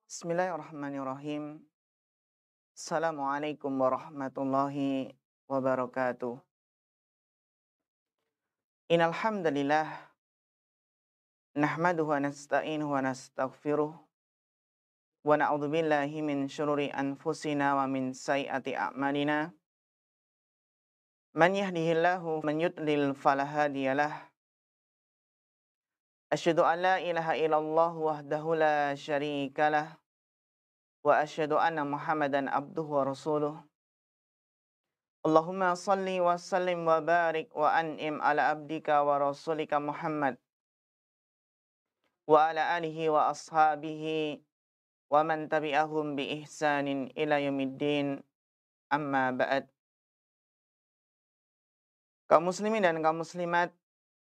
Bismillahirrahmanirrahim. Assalamualaikum warahmatullahi wabarakatuh. Innal hamdalillah nahmaduhu wa nasta'inuhu wa nastaghfiruh wa na'udzu billahi min syururi anfusina wa min sayyiati a'malina. Man yahdihillahu man yudlil fala hadiyalah. Asyhadu an la ilaha illallah wahdahu la syarikalah wa asyhadu anna Muhammadan abduhu wa rasuluh. Allahumma salli wa sallim wa barik wa an'im ala abdika wa rasulika Muhammad wa ala alihi wa ashabihi wa man tabi'ahum bi ihsanin ila yaumiddin, amma ba'd. Kaum muslimin dan kaum muslimat,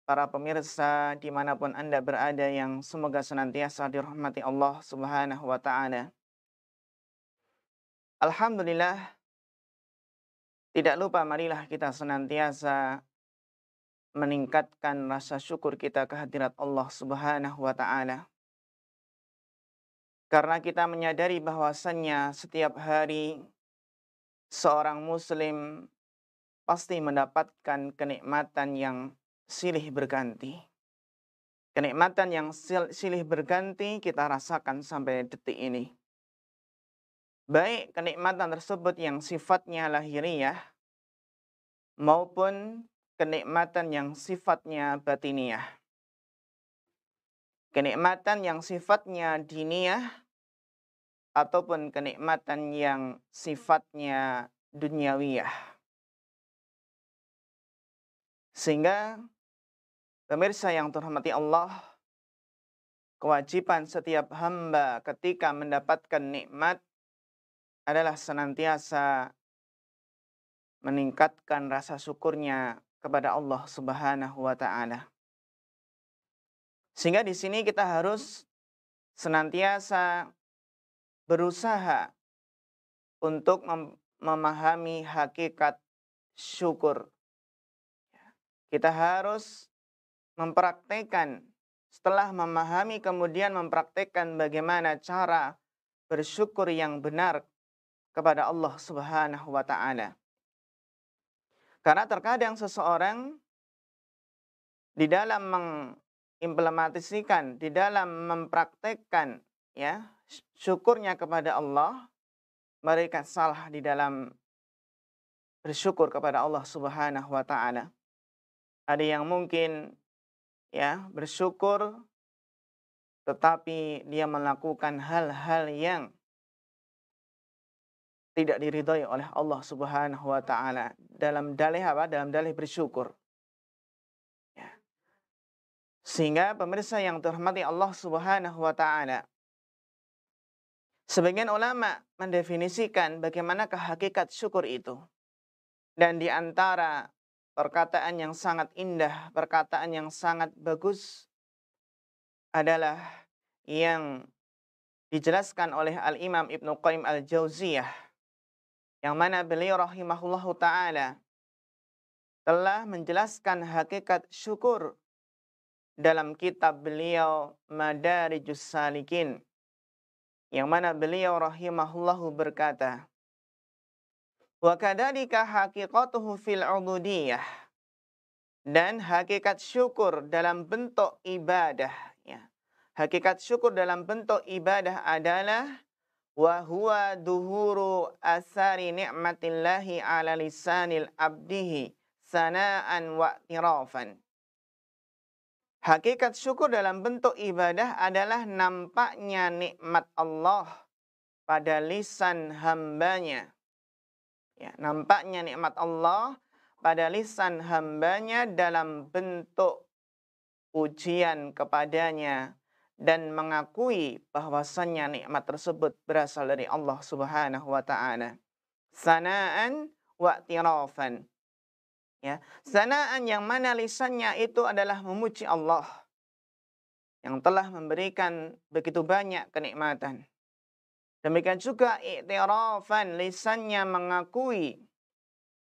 para pemirsa dimanapun Anda berada yang semoga senantiasa dirahmati Allah Subhanahu wa ta'ala. Alhamdulillah, tidak lupa marilah kita senantiasa meningkatkan rasa syukur kita kehadirat Allah Subhanahu wa ta'ala. Karena kita menyadari bahwasannya setiap hari seorang muslim pasti mendapatkan kenikmatan yang silih berganti. Kenikmatan yang silih berganti kita rasakan sampai detik ini. Baik kenikmatan tersebut yang sifatnya lahiriah maupun kenikmatan yang sifatnya batiniah. Kenikmatan yang sifatnya diniyah ataupun kenikmatan yang sifatnya duniawiyah. Sehingga pemirsa yang terhormati Allah, kewajiban setiap hamba ketika mendapatkan nikmat adalah senantiasa meningkatkan rasa syukurnya kepada Allah Subhanahu wa ta'ala. Sehingga di sini kita harus senantiasa berusaha untuk memahami hakikat syukur. Kita harus mempraktekkan, setelah memahami kemudian mempraktekkan bagaimana cara bersyukur yang benar kepada Allah Subhanahu wa ta'ala. Karena terkadang seseorang di dalam mengimplementasikan, di dalam mempraktekkan syukurnya kepada Allah, mereka salah di dalam bersyukur kepada Allah Subhanahu wa ta'ala. Ada yang mungkin bersyukur tetapi dia melakukan hal-hal yang tidak diridhai oleh Allah Subhanahu wa ta'ala dalam dalih apa? Dalam dalih bersyukur. Sehingga pemirsa yang terhormati Allah Subhanahu wa ta'ala, sebagian ulama mendefinisikan bagaimanakah hakikat syukur itu. Dan di antara perkataan yang sangat indah, perkataan yang sangat bagus adalah yang dijelaskan oleh Al-Imam Ibnu Qayyim Al-Jauziyah, yang mana beliau rahimahullahu ta'ala telah menjelaskan hakikat syukur dalam kitab beliau Madarijus Salikin, yang mana beliau rahimahullahu berkata, wa kadzalika haqiqatuhu fil ubudiyah, dan hakikat syukur dalam bentuk ibadah, hakikat syukur dalam bentuk ibadah adalah wa huwa duhuru asari ni'matillahi ala lisanil abdihi sana'an wa tirafan. Hakikat syukur dalam bentuk ibadah adalah nampaknya nikmat Allah pada lisan hambanya. Nampaknya nikmat Allah pada lisan hambanya dalam bentuk pujian kepadanya dan mengakui bahwasannya nikmat tersebut berasal dari Allah Subhanahu wa ta'ala. Sana'an wa tirafan. Sana'an yang mana lisannya itu adalah memuji Allah yang telah memberikan begitu banyak kenikmatan. Demikian juga i'tirafan, lisannya mengakui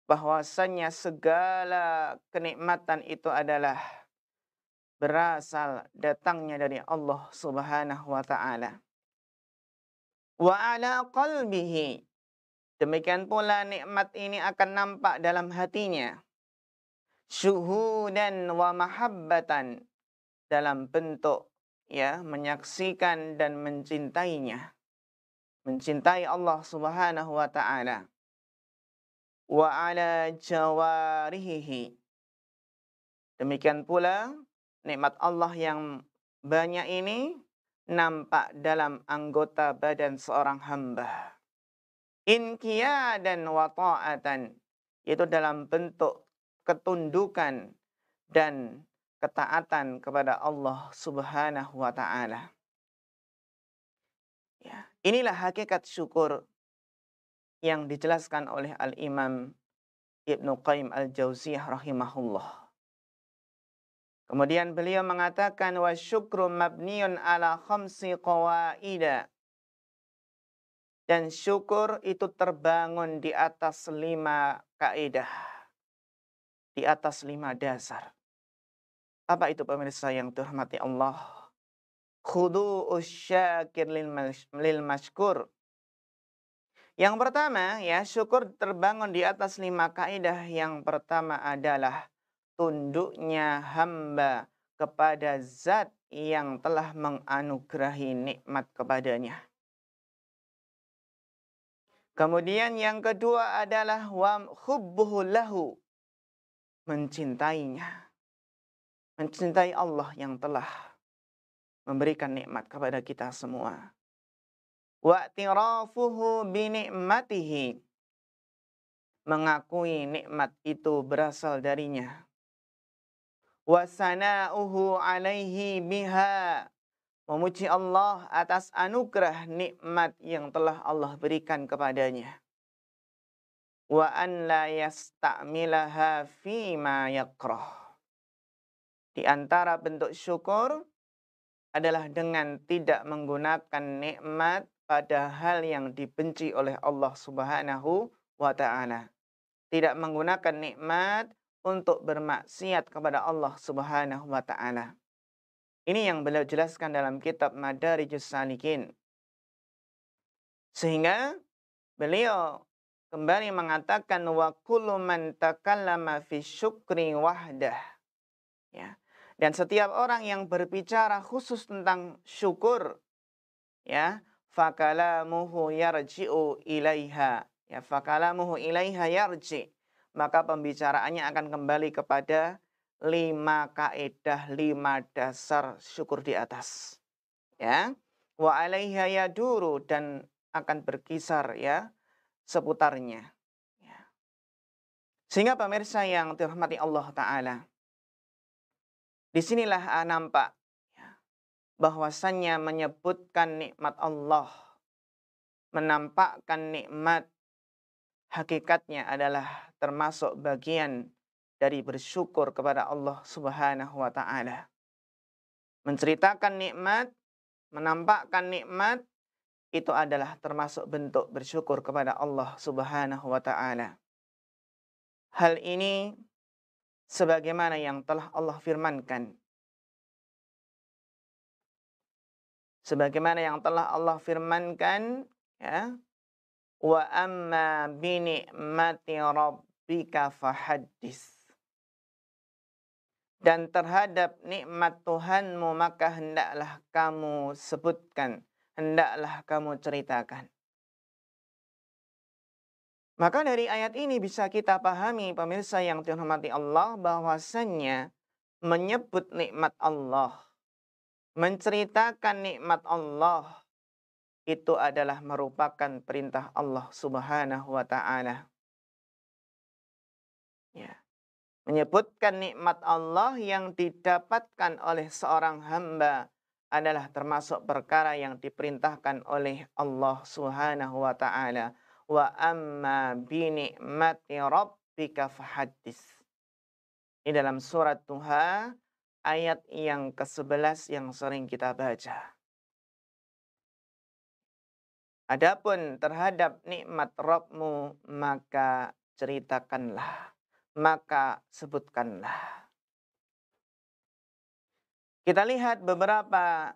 bahwasannya segala kenikmatan itu adalah berasal datangnya dari Allah Subhanahu wa ta'ala. Wa ala qalbihi. Demikian pula nikmat ini akan nampak dalam hatinya. Syuhudan wa mahabbatan. Dalam bentuk menyaksikan dan mencintainya. Mencintai Allah Subhanahu wa taala. Wa ala jawarihi. Demikian pula nikmat Allah yang banyak ini nampak dalam anggota badan seorang hamba. Inqiyadan wa ta'atan, yaitu dalam bentuk ketundukan dan ketaatan kepada Allah Subhanahu wa taala. Ya, inilah hakikat syukur yang dijelaskan oleh Al-Imam Ibnu Qayyim Al-Jauziyah rahimahullah. Kemudian beliau mengatakan wa syukru mabniun ala khamsi qawaida. Dan syukur itu terbangun di atas 5 kaidah. Di atas 5 dasar. Apa itu pemirsa yang dirahmati Allah? Khudu'us syakir lil mashkur. Yang pertama syukur terbangun di atas 5 kaidah. Yang pertama adalah tunduknya hamba kepada zat yang telah menganugerahi nikmat kepadanya. Kemudian yang kedua adalah wa hubbuhu lahu. Mencintainya. Mencintai Allah yang telah memberikan nikmat kepada kita semua. Wa i'tirafuhu bi ni'matihi. Mengakui nikmat itu berasal darinya. Wa sana'uhu alaihi biha. Memuji Allah atas anugerah nikmat yang telah Allah berikan kepadanya. Wa an la yasta'milaha fima yakrah. Di antara bentuk syukur adalah dengan tidak menggunakan nikmat pada hal yang dibenci oleh Allah Subhanahu wa taala. Tidak menggunakan nikmat untuk bermaksiat kepada Allah Subhanahu wa taala. Ini yang beliau jelaskan dalam kitab Madarijus Salikin. Sehingga beliau kembali mengatakan wa kullu man takallama fi syukri wahdah. Ya. Dan setiap orang yang berbicara khusus tentang syukur, fakalamuhu yarji'u ilaiha. Fakalamuhu ilaiha yarji. Maka pembicaraannya akan kembali kepada 5 kaidah, 5 dasar syukur di atas. Wa alaiha yaduru, dan akan berkisar seputarnya. Sehingga pemirsa yang dirahmati Allah taala, disinilah nampak bahwasannya menyebutkan nikmat Allah, menampakkan nikmat, hakikatnya adalah termasuk bagian dari bersyukur kepada Allah Subhanahu wa taala. Menceritakan nikmat, menampakkan nikmat, itu adalah termasuk bentuk bersyukur kepada Allah Subhanahu wa taala. Hal ini sebagaimana yang telah Allah firmankan. Sebagaimana yang telah Allah firmankan, wa amma bi ni'mati rabbika fahaddits. Dan terhadap nikmat Tuhanmu maka hendaklah kamu sebutkan, hendaklah kamu ceritakan. Maka dari ayat ini bisa kita pahami pemirsa yang dirahmati Allah bahwasannya menyebut nikmat Allah, menceritakan nikmat Allah, itu adalah merupakan perintah Allah Subhanahu wa taala. Menyebutkan nikmat Allah yang didapatkan oleh seorang hamba adalah termasuk perkara yang diperintahkan oleh Allah Subhanahu wa taala. Wa amma bi ni'mati rabbika fahaddits. Ini dalam surat Tuha ayat yang ke-11 yang sering kita baca. Adapun terhadap nikmat Rabbmu maka ceritakanlah, maka sebutkanlah. Kita lihat beberapa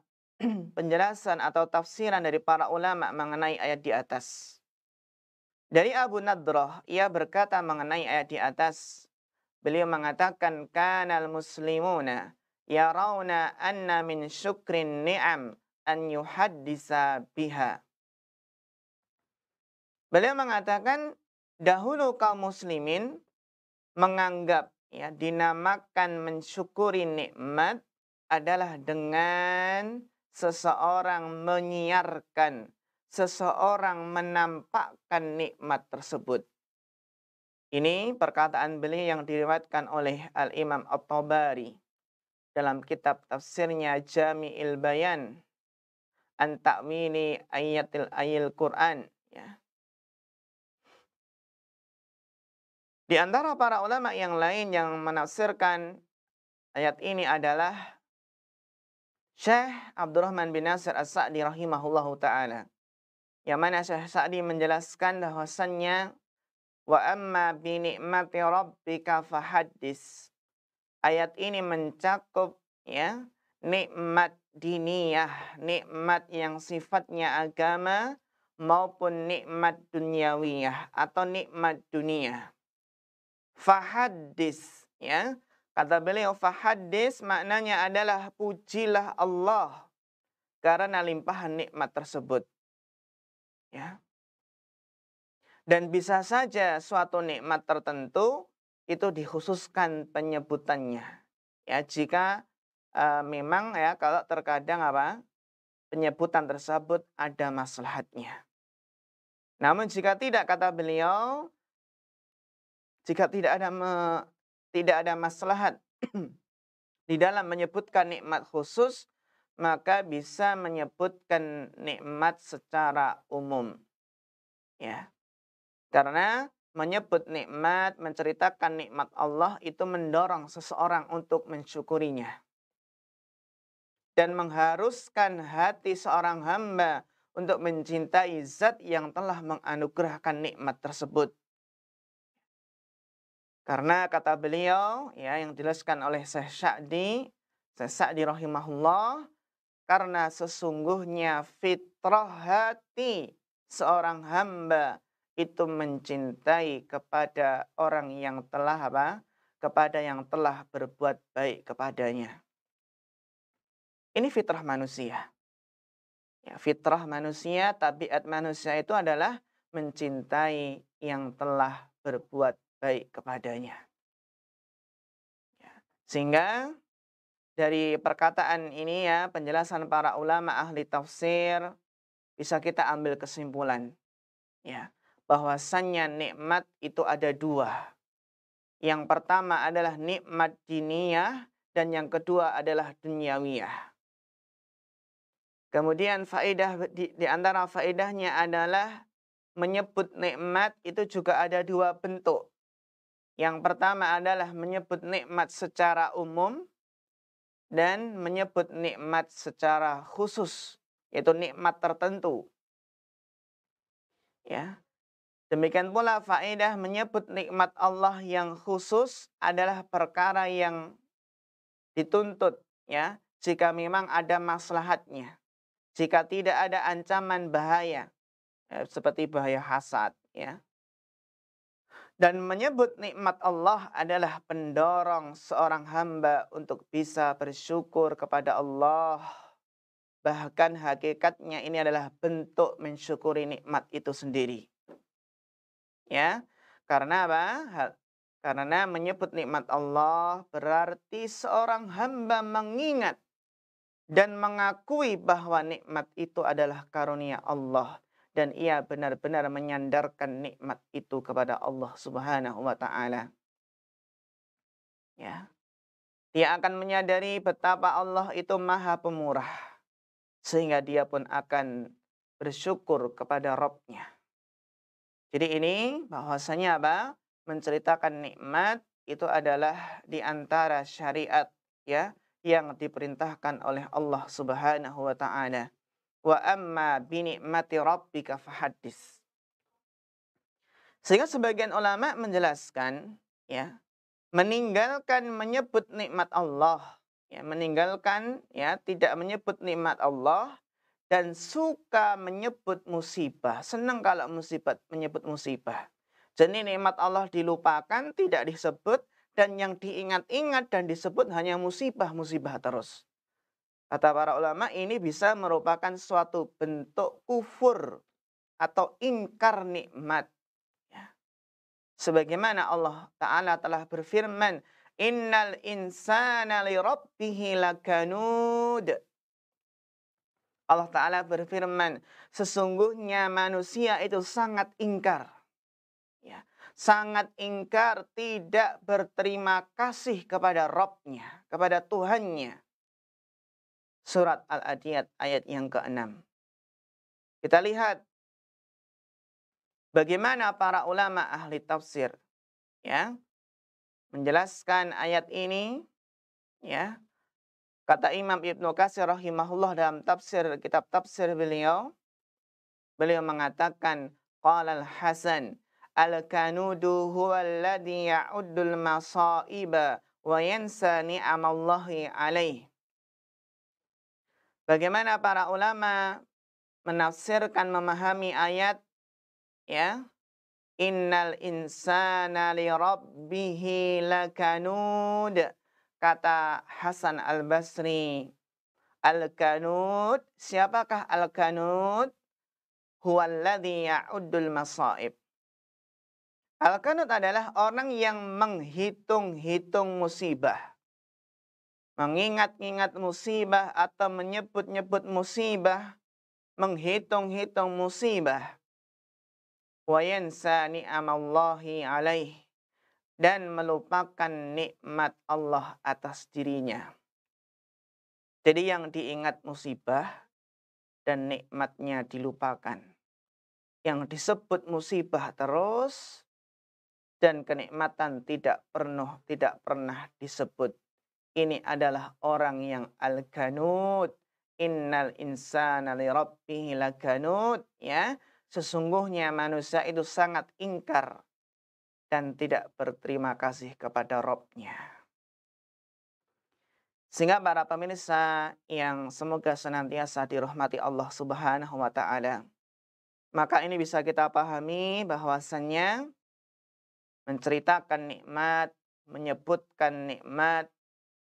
penjelasan atau tafsiran dari para ulama mengenai ayat di atas. Dari Abu Nadrah, ia berkata mengenai ayat di atas. Beliau mengatakan, kanal muslimuna yarawna anna min syukrin ni'am an yuhaddisa biha. Beliau mengatakan, dahulu kaum muslimin menganggap, ya, dinamakan mensyukuri nikmat adalah dengan seseorang menyiarkan, seseorang menampakkan nikmat tersebut. Ini perkataan beliau yang diriwayatkan oleh Al-Imam At-Tabari dalam kitab tafsirnya Jami'il Bayan an ta'wili ayatil Quran, ya. Di antara para ulama yang lain yang menafsirkan ayat ini adalah Syekh Abdurrahman bin Nasir As-Sa'di rahimahullahu ta'ala. Yang mana Syekh Sa'di menjelaskan bahwasannya wa amma bi ni'mati rabbika fahaddis. Ayat ini mencakup, ya, nikmat diniyah, nikmat yang sifatnya agama maupun nikmat duniawiyah atau nikmat dunia. Fahaddis, ya. Kata beliau fahaddis maknanya adalah pujilah Allah karena limpahan nikmat tersebut. Ya. Dan bisa saja suatu nikmat tertentu itu dikhususkan penyebutannya. Ya, jika memang, ya, kalau terkadang penyebutan tersebut ada maslahatnya. Namun jika tidak, kata beliau, jika tidak ada maslahat di dalam menyebutkan nikmat khusus, maka bisa menyebutkan nikmat secara umum. Ya. Karena menyebut nikmat, menceritakan nikmat Allah itu mendorong seseorang untuk mensyukurinya. Dan mengharuskan hati seorang hamba untuk mencintai zat yang telah menganugerahkan nikmat tersebut. Karena kata beliau, ya, yang dijelaskan oleh Syekh Sa'di rahimahullah, karena sesungguhnya fitrah hati seorang hamba itu mencintai kepada orang yang telah kepada yang telah berbuat baik kepadanya. Ini fitrah manusia. Ya, fitrah manusia, tabiat manusia itu adalah mencintai yang telah berbuat baik kepadanya. Ya. Sehingga dari perkataan ini, ya, penjelasan para ulama ahli tafsir, bisa kita ambil kesimpulan, ya, bahwasannya nikmat itu ada dua. Yang pertama adalah nikmat diniyah dan yang kedua adalah duniawiyah. Kemudian faedah di antara faedahnya adalah menyebut nikmat itu juga ada dua bentuk. Yang pertama adalah menyebut nikmat secara umum dan menyebut nikmat secara khusus, yaitu nikmat tertentu. Ya. Demikian pula faedah menyebut nikmat Allah yang khusus adalah perkara yang dituntut, ya, jika memang ada maslahatnya. Jika tidak ada ancaman bahaya, seperti bahaya hasad, ya. Dan menyebut nikmat Allah adalah pendorong seorang hamba untuk bisa bersyukur kepada Allah. Bahkan hakikatnya ini adalah bentuk mensyukuri nikmat itu sendiri. Ya, karena apa? Karena menyebut nikmat Allah berarti seorang hamba mengingat dan mengakui bahwa nikmat itu adalah karunia Allah. Dan ia benar-benar menyandarkan nikmat itu kepada Allah Subhanahu wa ta'ala. Ya. Dia akan menyadari betapa Allah itu maha pemurah. Sehingga dia pun akan bersyukur kepada Rabb-Nya. Jadi ini bahwasanya apa? Menceritakan nikmat itu adalah di antara syariat, ya, yang diperintahkan oleh Allah Subhanahu wa ta'ala. Wa amma bi ni'mati rabbika fahaddis. Sehingga sebagian ulama menjelaskan, ya, meninggalkan menyebut nikmat Allah, ya, meninggalkan, ya, tidak menyebut nikmat Allah dan suka menyebut musibah. Senang kalau menyebut musibah. Jadi nikmat Allah dilupakan, tidak disebut, dan yang diingat-ingat dan disebut hanya musibah-musibah terus. Kata para ulama, ini bisa merupakan suatu bentuk kufur atau ingkar nikmat. Ya. Sebagaimana Allah Ta'ala telah berfirman, Innal insana li rabbihi lakanud. Allah Ta'ala berfirman, sesungguhnya manusia itu sangat ingkar. Ya, sangat ingkar, tidak berterima kasih kepada Rabb-Nya, kepada Tuhannya. Surat Al-Adiyat ayat yang ke-6. Kita lihat bagaimana para ulama ahli tafsir, ya, menjelaskan ayat ini, ya. Kata Imam Ibnu Katsir rahimahullah dalam kitab tafsir beliau mengatakan qala al-Hasan al-kanudu huwa alladhi ya'uddul masaiba wa yansa ni'amallahi alaih. Bagaimana para ulama menafsirkan, memahami ayat, ya, innal insana li rabbihi lakanud. Kata Hasan al-Basri, al-kanud, siapakah al-kanud? Huwallazi ya'uddul masaib. Al-kanud adalah orang yang menghitung-hitung musibah. Mengingat-ingat musibah atau menyebut-nyebut musibah, menghitung-hitung musibah. Wa yansa ni'amallahi alaih, dan melupakan nikmat Allah atas dirinya. Jadi yang diingat musibah dan nikmatnya dilupakan. Yang disebut musibah terus dan kenikmatan tidak pernah disebut. Ini adalah orang yang al-kanud. Innal insana li rabbihi lakanud. Ya, sesungguhnya manusia itu sangat ingkar dan tidak berterima kasih kepada Rabb-Nya. Sehingga para pemirsa yang semoga senantiasa dirahmati Allah Subhanahu wa taala, maka ini bisa kita pahami bahwasannya menceritakan nikmat, menyebutkan nikmat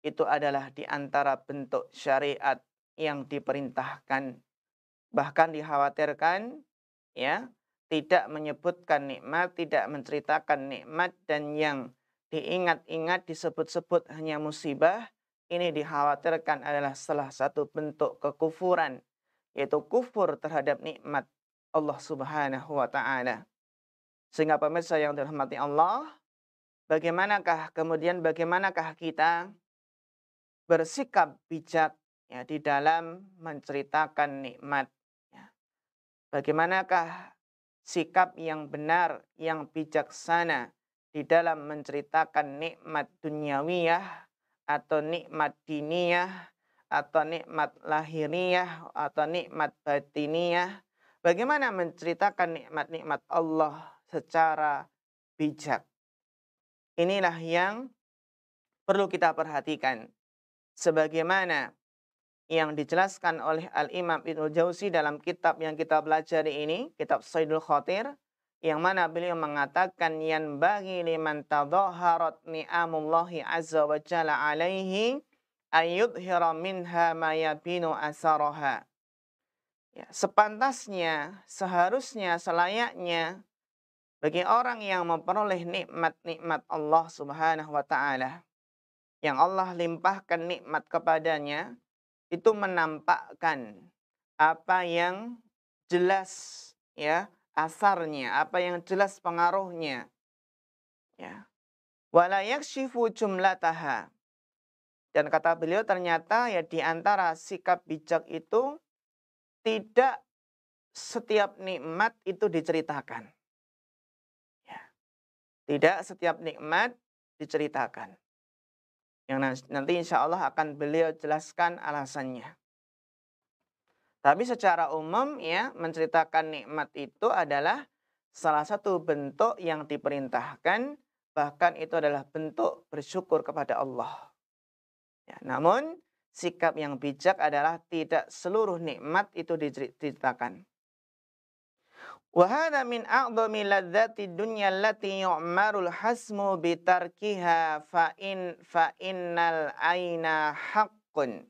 itu adalah di antara bentuk syariat yang diperintahkan. Bahkan dikhawatirkan, ya, tidak menyebutkan nikmat, tidak menceritakan nikmat, dan yang diingat-ingat disebut-sebut hanya musibah, ini dikhawatirkan adalah salah satu bentuk kekufuran, yaitu kufur terhadap nikmat Allah Subhanahu wa taala. Sehingga pemirsa yang dirahmati Allah, bagaimanakah kita bersikap bijak, ya, di dalam menceritakan nikmat, ya. Bagaimanakah sikap yang benar, yang bijaksana di dalam menceritakan nikmat duniawiyah atau nikmat diniyah atau nikmat lahiriyah atau nikmat batiniyah. Bagaimana menceritakan nikmat-nikmat Allah secara bijak. Inilah yang perlu kita perhatikan. Sebagaimana yang dijelaskan oleh Al-Imam Ibnu Jauzi dalam kitab yang kita pelajari ini, kitab Saidul Khatir, yang mana beliau mengatakan yanbaghi liman tadhaharat ni'amullahi azza wa jalla alaihi ayyudhira minha ma yabinu asaraha. Ya, sepantasnya, seharusnya, selayaknya bagi orang yang memperoleh nikmat-nikmat Allah Subhanahu wa taala, yang Allah limpahkan nikmat kepadanya, itu menampakkan apa yang jelas, ya, asarnya, apa yang jelas pengaruhnya, ya. Wala yakshifu jumlataha. Dan kata beliau ternyata ya di antara sikap bijak itu tidak setiap nikmat itu diceritakan. Ya. Tidak setiap nikmat diceritakan. Yang nanti insya Allah akan beliau jelaskan alasannya. Tapi secara umum, ya, menceritakan nikmat itu adalah salah satu bentuk yang diperintahkan, bahkan itu adalah bentuk bersyukur kepada Allah. Ya, namun sikap yang bijak adalah tidak seluruh nikmat itu diceritakan. Wa hadza min a'dhami ladzati dunya allati yu'marul hasmu bitarkiha fa innal aina haqqun.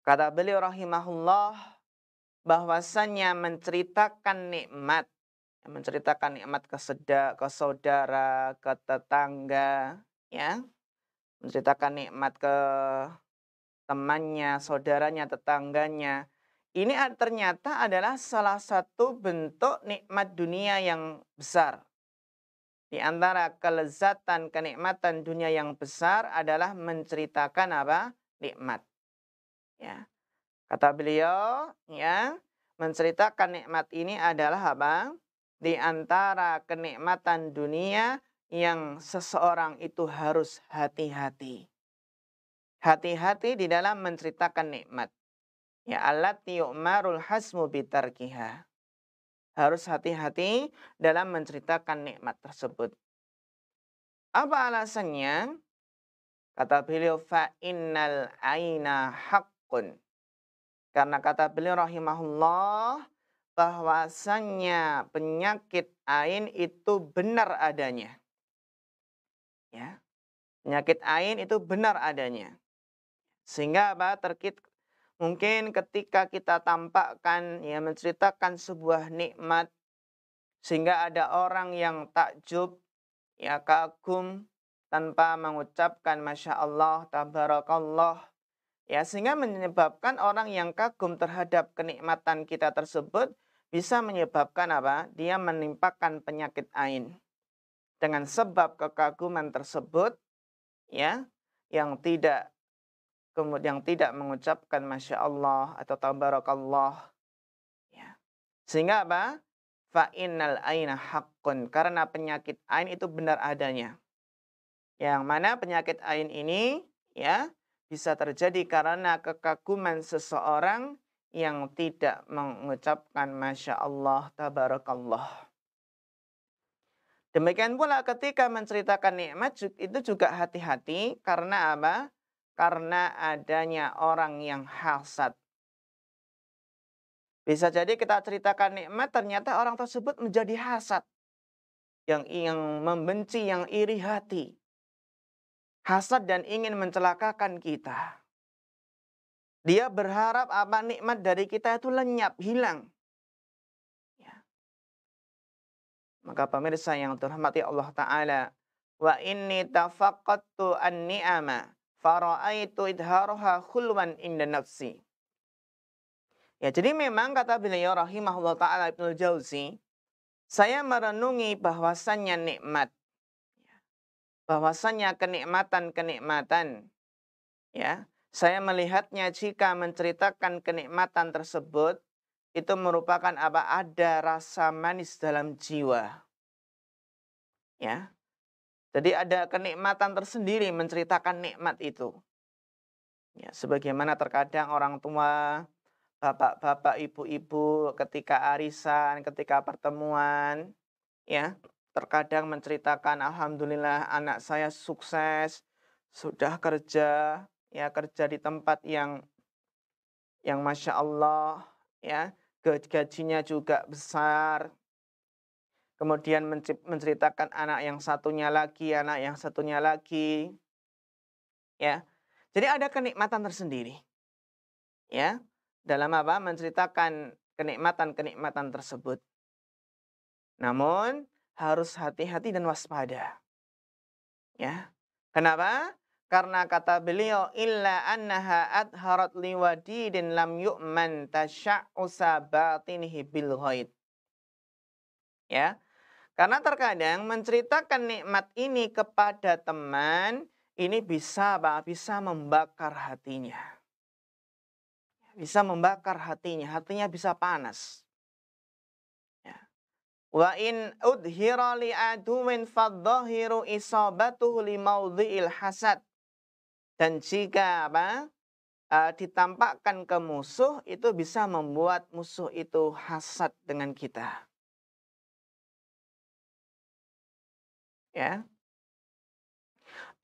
Kata beliau rahimahullah, bahwasannya menceritakan nikmat ke saudara, ke tetangga, ya, menceritakan nikmat ke temannya, saudaranya, tetangganya. Ini ternyata adalah salah satu bentuk nikmat dunia yang besar. Di antara kelezatan, kenikmatan dunia yang besar adalah menceritakan apa? Nikmat. Ya. Kata beliau, ya, menceritakan nikmat ini adalah apa? Di antara kenikmatan dunia yang seseorang itu harus hati-hati. Hati-hati di dalam menceritakan nikmat. Ya, allati yu'marul hasmu bitarkiha. Harus hati-hati dalam menceritakan nikmat tersebut. Apa alasannya? Kata beliau, fa innal aina haqqun. Karena kata beliau rahimahullah, bahwasannya penyakit ain itu benar adanya. Ya, penyakit ain itu benar adanya. Sehingga apa? Mungkin ketika kita tampakkan, ya, menceritakan sebuah nikmat, sehingga ada orang yang takjub, ya, kagum, tanpa mengucapkan Masya Allah, Tabarakallah, ya, sehingga menyebabkan orang yang kagum terhadap kenikmatan kita tersebut bisa menyebabkan apa? Dia menimpakan penyakit ain. Dengan sebab kekaguman tersebut, ya, yang tidak kemudian tidak mengucapkan Masya Allah atau Tabarakallah. Ya. Sehingga apa? Fa innal aina haqqun. Karena penyakit ain itu benar adanya. Yang mana penyakit ain ini, ya, bisa terjadi karena kekaguman seseorang yang tidak mengucapkan Masya Allah, Tabarakallah. Demikian pula ketika menceritakan nikmat itu juga hati-hati. Karena apa? Karena adanya orang yang hasad. Bisa jadi kita ceritakan nikmat, ternyata orang tersebut menjadi hasad. Yang membenci, yang iri hati. Hasad dan ingin mencelakakan kita. Dia berharap apa nikmat dari kita itu lenyap, hilang. Ya. Maka pemirsa yang terhormati Allah Ta'ala. Wa inni tafaqqattu an-ni'ama fara'aitu idharuha khulwan inda nafsi. Ya, jadi memang kata beliau rahimahullah ta'ala Ibnul Jauzi, saya merenungi bahwasannya nikmat. Bahwasannya kenikmatan-kenikmatan. Ya, saya melihatnya jika menceritakan kenikmatan tersebut, itu merupakan apa? Ada rasa manis dalam jiwa. Ya. Jadi ada kenikmatan tersendiri menceritakan nikmat itu. Ya, sebagaimana terkadang orang tua, bapak-bapak, ibu-ibu ketika arisan, ketika pertemuan, ya, terkadang menceritakan alhamdulillah anak saya sukses, sudah kerja, ya, kerja di tempat yang Masya Allah, ya, gajinya juga besar. Kemudian menceritakan anak yang satunya lagi, ya. Jadi ada kenikmatan tersendiri, ya, dalam apa? Menceritakan kenikmatan-kenikmatan tersebut. Namun harus hati-hati dan waspada. Ya. Kenapa? Karena kata beliau, illa annaha adharat liwadidin lam yu'man tasya'usa batinihi bil ghaid. Ya. Karena terkadang menceritakan nikmat ini kepada teman, ini bisa membakar hatinya. Bisa membakar hatinya bisa panas. Ya. Wa in udhira li aduwin fadzahiru isabatuhu li maudhi'il hasad. Dan jika ditampakkan ke musuh, itu bisa membuat musuh itu hasad dengan kita. Ya.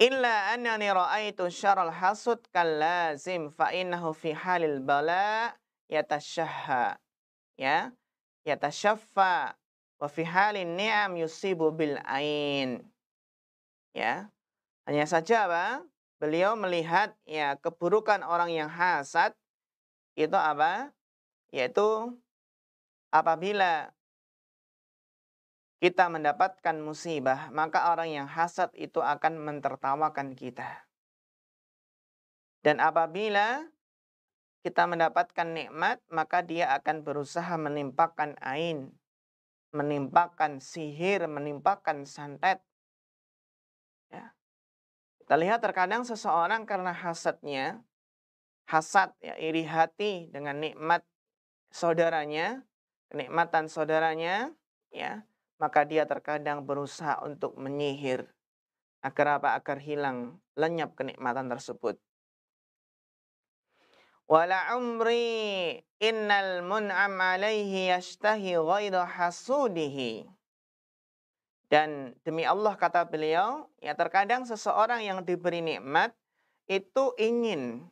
Illa annani ra'aitu syarral hasud kallazim fa innahu fi halil bala yatashahha. Ya, yatashaffa wa fi halin ni'am yusibu bil ain. Ya, hanya saja apa? Beliau melihat ya keburukan orang yang hasad itu apa? Yaitu apabila kita mendapatkan musibah, maka orang yang hasad itu akan mentertawakan kita. Dan apabila kita mendapatkan nikmat, maka dia akan berusaha menimpakan ain, menimpakan sihir, menimpakan santet. Ya. Kita lihat terkadang seseorang karena hasadnya, hasad ya, iri hati dengan nikmat saudaranya, kenikmatan saudaranya, ya, maka dia terkadang berusaha untuk menyihir agar apa? Agar hilang, lenyap kenikmatan tersebut. Wala umri innal mun'am alaihi yashtahi ghaidha hasudihi. Dan demi Allah kata beliau, ya terkadang seseorang yang diberi nikmat itu ingin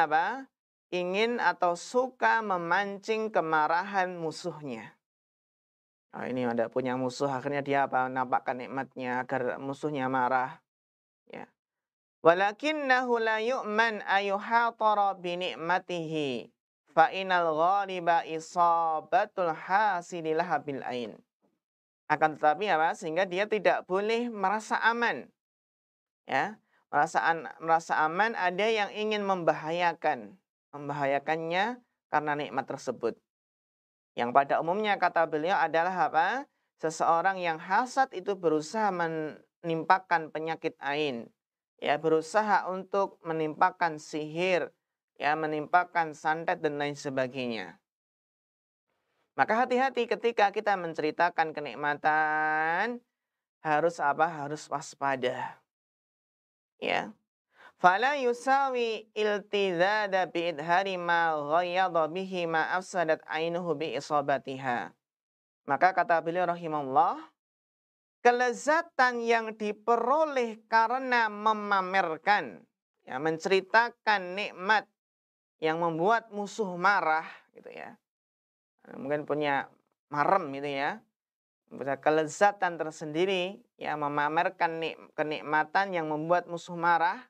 apa? Ingin atau suka memancing kemarahan musuhnya. Oh, ini ada punya musuh, akhirnya dia apa? Nampakkan nikmatnya agar musuhnya marah. Ya. Walakinnahu la yu'man ayuhatara bi ni'matihi fa inal ghaliba isabatul hasidilah bil ain. Akan tetapi apa? Sehingga dia tidak boleh merasa aman. Ya. Merasa aman ada yang ingin membahayakannya karena nikmat tersebut. Yang pada umumnya kata beliau adalah apa? Seseorang yang hasad itu berusaha menimpakan penyakit ain. Ya, berusaha untuk menimpakan sihir, ya, menimpakan santet dan lain sebagainya. Maka hati-hati ketika kita menceritakan kenikmatan, harus apa? Harus waspada. Ya. Fala yusawi iltizada bi'idhari ma ghayyadha bihi ma afsadat ainuhu bi isabatiha. Maka kata beliau rahimahullah, kelezatan yang diperoleh karena memamerkan, ya, menceritakan nikmat yang membuat musuh marah, gitu ya. Mungkin punya marem gitu ya. Kelezatan tersendiri, ya, memamerkan kenikmatan yang membuat musuh marah,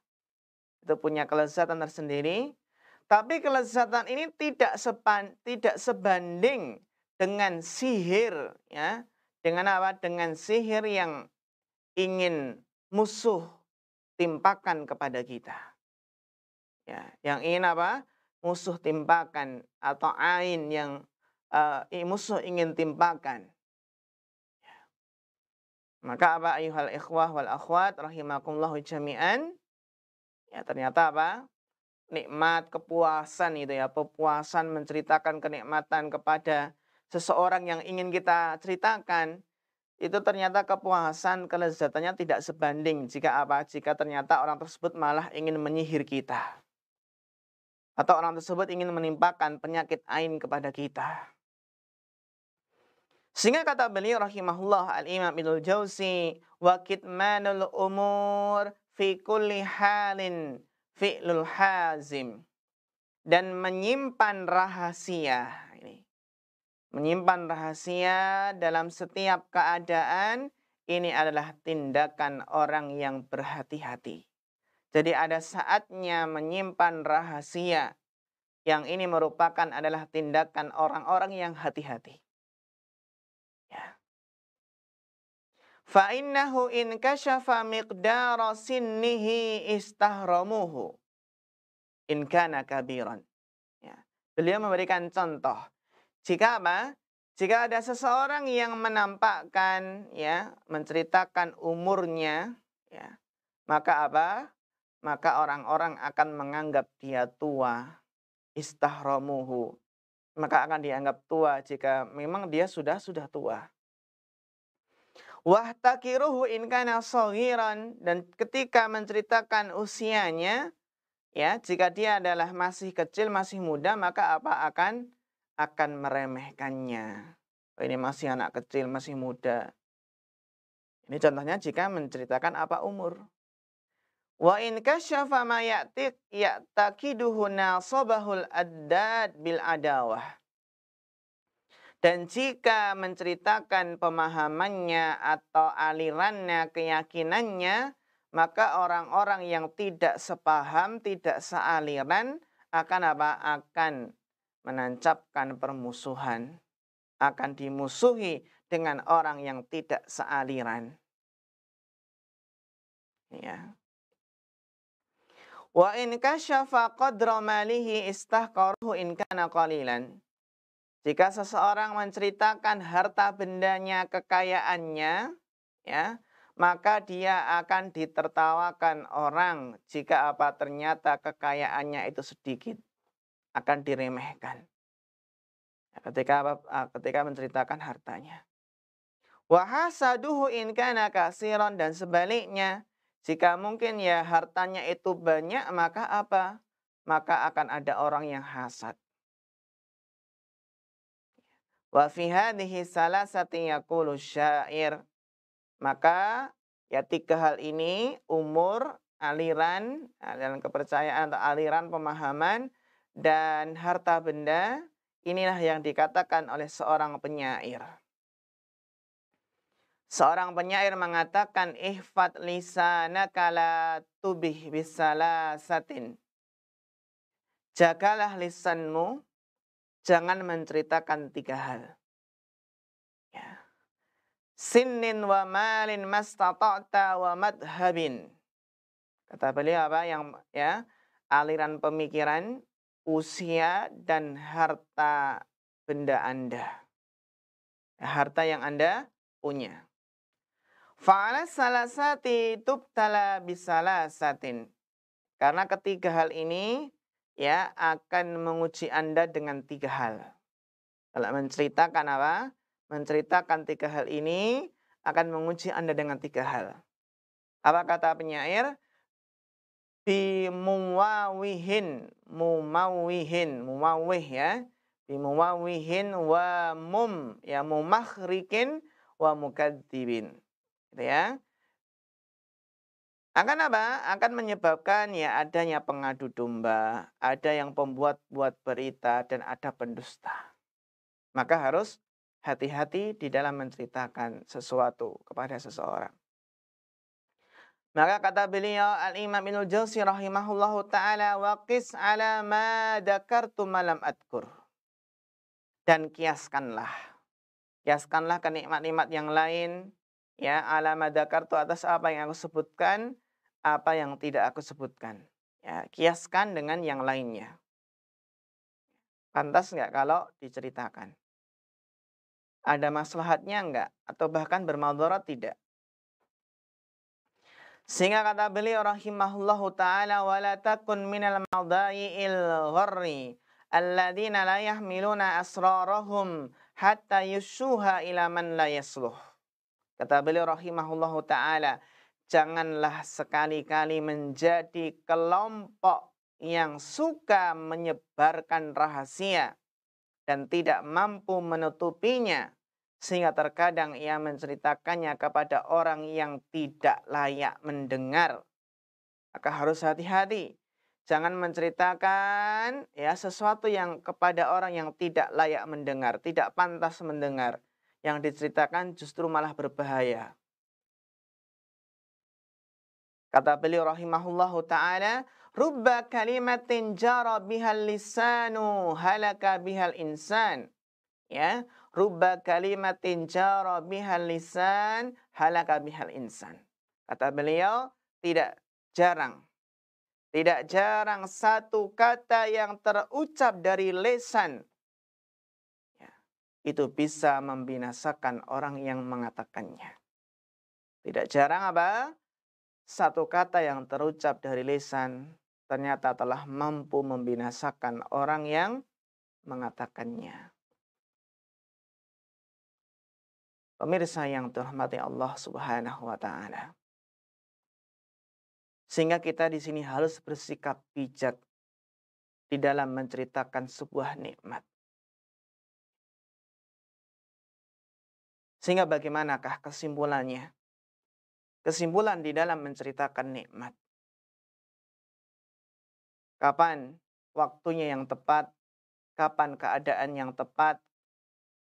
itu punya kelezatan tersendiri. Tapi kelezatan ini tidak sebanding dengan sihir, ya. Dengan apa? Dengan sihir yang ingin musuh timpakan kepada kita. Ya, yang ingin apa? Musuh timpakan atau ain yang musuh ingin timpakan. Maka apa ayuhal ikhwah wal akhwat rahimakumullahu jami'an? Ya, ternyata apa? Nikmat kepuasan itu ya, kepuasan menceritakan kenikmatan kepada seseorang yang ingin kita ceritakan, itu ternyata kepuasan kelezatannya tidak sebanding jika apa? Jika ternyata orang tersebut malah ingin menyihir kita. Atau orang tersebut ingin menimpakan penyakit ain kepada kita. Sehingga kata beliau rahimahullah al-Imam Ibnul Jauzi, wa kitmanul umur fi kulli halin fi'lul hazim. Dan menyimpan rahasia ini. Menyimpan rahasia dalam setiap keadaan ini adalah tindakan orang yang berhati-hati. Jadi ada saatnya menyimpan rahasia. Yang ini merupakan adalah tindakan orang-orang yang hati-hati. Ya. Fa innahu in kashafa miqdara sinnihi istahramuhu in kana kabiran. Ya. Beliau memberikan contoh. Jika apa? Jika ada seseorang yang menampakkan, ya, menceritakan umurnya, ya, maka apa? Maka orang-orang akan menganggap dia tua. Istahramuhu. Maka akan dianggap tua jika memang dia sudah tua. Wahtakiruhu in kana saghiran, dan ketika menceritakan usianya, ya, jika dia adalah masih kecil, masih muda, maka apa? Akan meremehkannya. Oh, ini masih anak kecil, masih muda. Ini contohnya jika menceritakan apa umur. Wa in kasyafa ma ya'taqiduhu nasabahul addad bil adawah. Dan jika menceritakan pemahamannya atau alirannya, keyakinannya, maka orang-orang yang tidak sepaham, tidak sealiran akan apa? Akan menancapkan permusuhan, akan dimusuhi dengan orang yang tidak sealiran. Ya. Wa in kasyafa qadra malihi istahqaruhu in kana qalilan. Jika seseorang menceritakan harta bendanya, kekayaannya, ya, maka dia akan ditertawakan orang jika apa ternyata kekayaannya itu sedikit, akan diremehkan. Ketika menceritakan hartanya. Wa hasaduhu in kana kasiran, dan sebaliknya, jika mungkin ya hartanya itu banyak, maka apa? Maka akan ada orang yang hasad. Wa fi hadhihi salasati yaqulu syair. Maka ya tiga hal ini, umur, aliran kepercayaan atau aliran pemahaman, dan harta benda, inilah yang dikatakan oleh seorang penyair. Seorang penyair mengatakan, ihfad lisanaka la tubih bisalasatin. Jagalah lisanmu, jangan menceritakan tiga hal. Ya. Sinnin wa malin mastata'ta wa madhabin. Kata beliau apa? Yang ya, aliran pemikiran, usia, dan harta benda Anda. Harta yang Anda punya. Fa'ala salasati tubtala bisalasatin. Karena ketiga hal ini ya akan menguji Anda dengan tiga hal. Kalau menceritakan apa? Menceritakan tiga hal ini akan menguji Anda dengan tiga hal. Apa kata penyair? Bimuwawihin, mumawih ya. Bimuwawihin wa ya mumakhrikin wa mukadzibin. Gitu ya. Akan apa? Akan menyebabkan ya adanya pengadu domba, ada yang pembuat-buat berita, dan ada pendusta. Maka harus hati-hati di dalam menceritakan sesuatu kepada seseorang. Maka kata beliau Al-Imam Ibnul Jauzi rahimahullahu ta'ala, waqis ala ma dakartu malam adkur. Dan kiaskanlah ke nikmat-nikmat yang lain, ya, ala ma dakartu, atas apa yang aku sebutkan, apa yang tidak aku sebutkan. Ya, kiaskan dengan yang lainnya. Pantas nggak kalau diceritakan? Ada maslahatnya enggak? Atau bahkan bermadarat tidak? Sehingga kata beliau rahimahullahu ta'ala, wala takun minal maldai'il gharri alladzina la yahmiluna asrarahum hatta yushuha ila man la yasluh. Kata beliau rahimahullahu ta'ala, janganlah sekali-kali menjadi kelompok yang suka menyebarkan rahasia dan tidak mampu menutupinya, sehingga terkadang ia menceritakannya kepada orang yang tidak layak mendengar. Maka harus hati-hati. Jangan menceritakan ya sesuatu yang kepada orang yang tidak layak mendengar, tidak pantas mendengar. Yang diceritakan justru malah berbahaya. Kata beliau rahimahullahu ta'ala, rubba kalimatin jara bihal lisanu halaka bihal insan. Ya, rubba kalimatin jara bihal lisan halaka bihal insan. Kata beliau, tidak jarang satu kata yang terucap dari lisan, ya, itu bisa membinasakan orang yang mengatakannya. Tidak jarang apa? Satu kata yang terucap dari lisan ternyata telah mampu membinasakan orang yang mengatakannya. Pemirsa yang dirahmati Allah Subhanahu wa taala. Sehingga kita di sini harus bersikap bijak di dalam menceritakan sebuah nikmat. Sehingga bagaimanakah kesimpulannya? Kesimpulan di dalam menceritakan nikmat. kapan waktunya yang tepat, kapan keadaan yang tepat,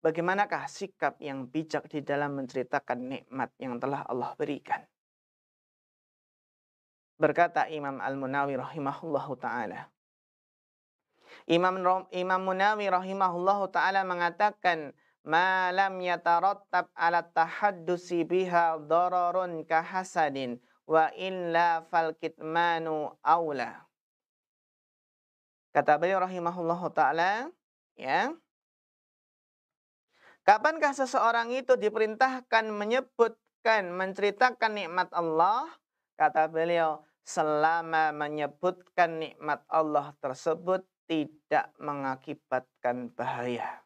bagaimanakah sikap yang bijak di dalam menceritakan nikmat yang telah Allah berikan. Berkata Imam Al-Munawi rahimahullahu ta'ala. Imam Munawi rahimahullahu ta'ala mengatakan, ma lam yatarattab ala tahaddusi biha dararun kahasadin wa illa fal kitmanu aula. Kata beliau rahimahullahu ta'ala, ya, kapankah seseorang itu diperintahkan menyebutkan, menceritakan nikmat Allah? Kata beliau, selama menyebutkan nikmat Allah tersebut tidak mengakibatkan bahaya.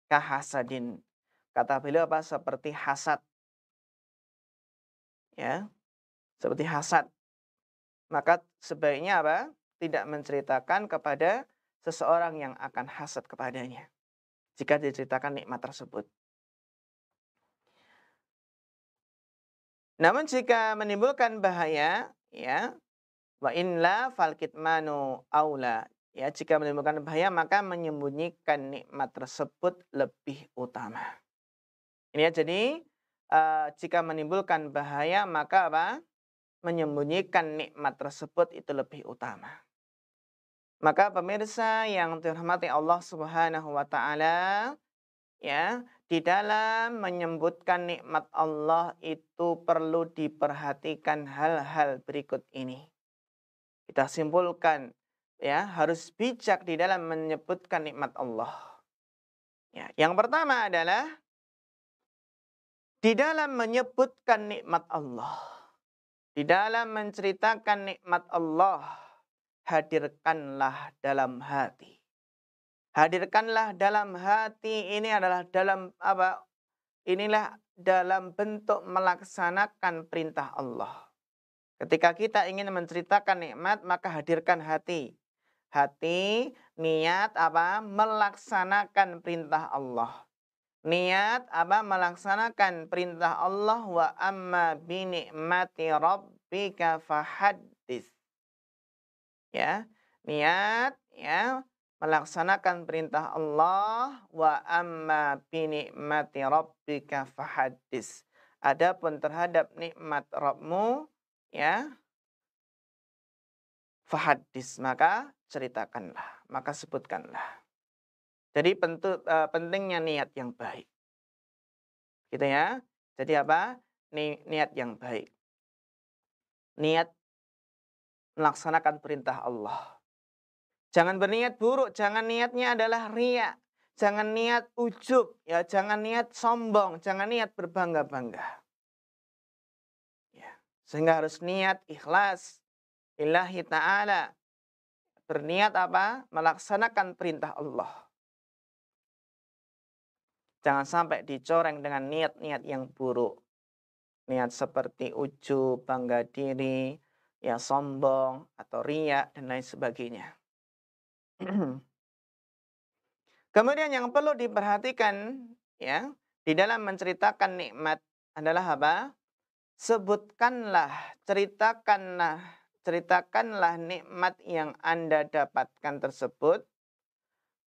Kahasadin. Kata beliau apa? Seperti hasad. Ya, seperti hasad. Maka sebaiknya apa? Tidak menceritakan kepada seseorang yang akan hasad kepadanya jika diceritakan nikmat tersebut. Namun jika menimbulkan bahaya, ya, wa inla fal kitmanu aula. Ya, jika menimbulkan bahaya maka menyembunyikan nikmat tersebut lebih utama. Ini ya, jadi jika menimbulkan bahaya maka apa? Menyembunyikan nikmat tersebut itu lebih utama. Maka pemirsa yang dirahmati Allah Subhanahu wa taala, ya, di dalam menyebutkan nikmat Allah itu perlu diperhatikan hal-hal berikut ini. Kita simpulkan, ya, harus bijak di dalam menyebutkan nikmat Allah. Ya, yang pertama adalah di dalam menyebutkan nikmat Allah, di dalam menceritakan nikmat Allah, hadirkanlah dalam hati. Hadirkanlah dalam hati ini adalah dalam apa? Inilah dalam bentuk melaksanakan perintah Allah. Ketika kita ingin menceritakan nikmat, maka hadirkan hati. Hati, niat apa? Melaksanakan perintah Allah. Niat apa? Melaksanakan perintah Allah. Wa amma binikmati rabbika fahaddis. Ya, niat, ya, melaksanakan perintah Allah. Wa amma binikmati rabbika fahaddis. Adapun terhadap nikmat Rabbmu, ya, fahaddis, maka ceritakanlah, maka sebutkanlah. Jadi pentingnya niat yang baik. Gitu ya. Jadi apa? Niat yang baik. Niat melaksanakan perintah Allah. Jangan berniat buruk, jangan niatnya adalah riya. Jangan niat ujub, ya, jangan niat sombong, jangan niat berbangga-bangga. Ya. Sehingga harus niat ikhlas lillahi ta'ala. Berniat apa? Melaksanakan perintah Allah. Jangan sampai dicoreng dengan niat-niat yang buruk. Niat seperti ujub, bangga diri, ya, sombong, atau riya, dan lain sebagainya. Kemudian yang perlu diperhatikan, ya, di dalam menceritakan nikmat adalah apa? Sebutkanlah, ceritakanlah nikmat yang Anda dapatkan tersebut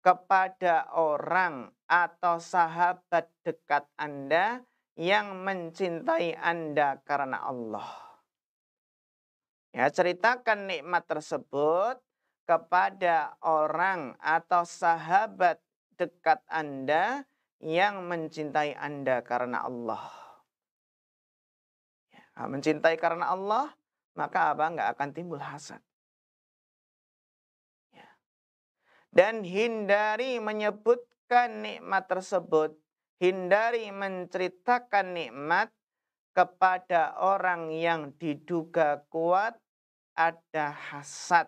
kepada orang atau sahabat dekat Anda yang mencintai Anda karena Allah. Ya, ceritakan nikmat tersebut kepada orang atau sahabat dekat Anda yang mencintai Anda karena Allah. Ya, mencintai karena Allah, maka apa? Nggak akan timbul hasad. Ya. Dan hindari menyebutkan nikmat tersebut, hindari menceritakan nikmat kepada orang yang diduga kuat ada hasad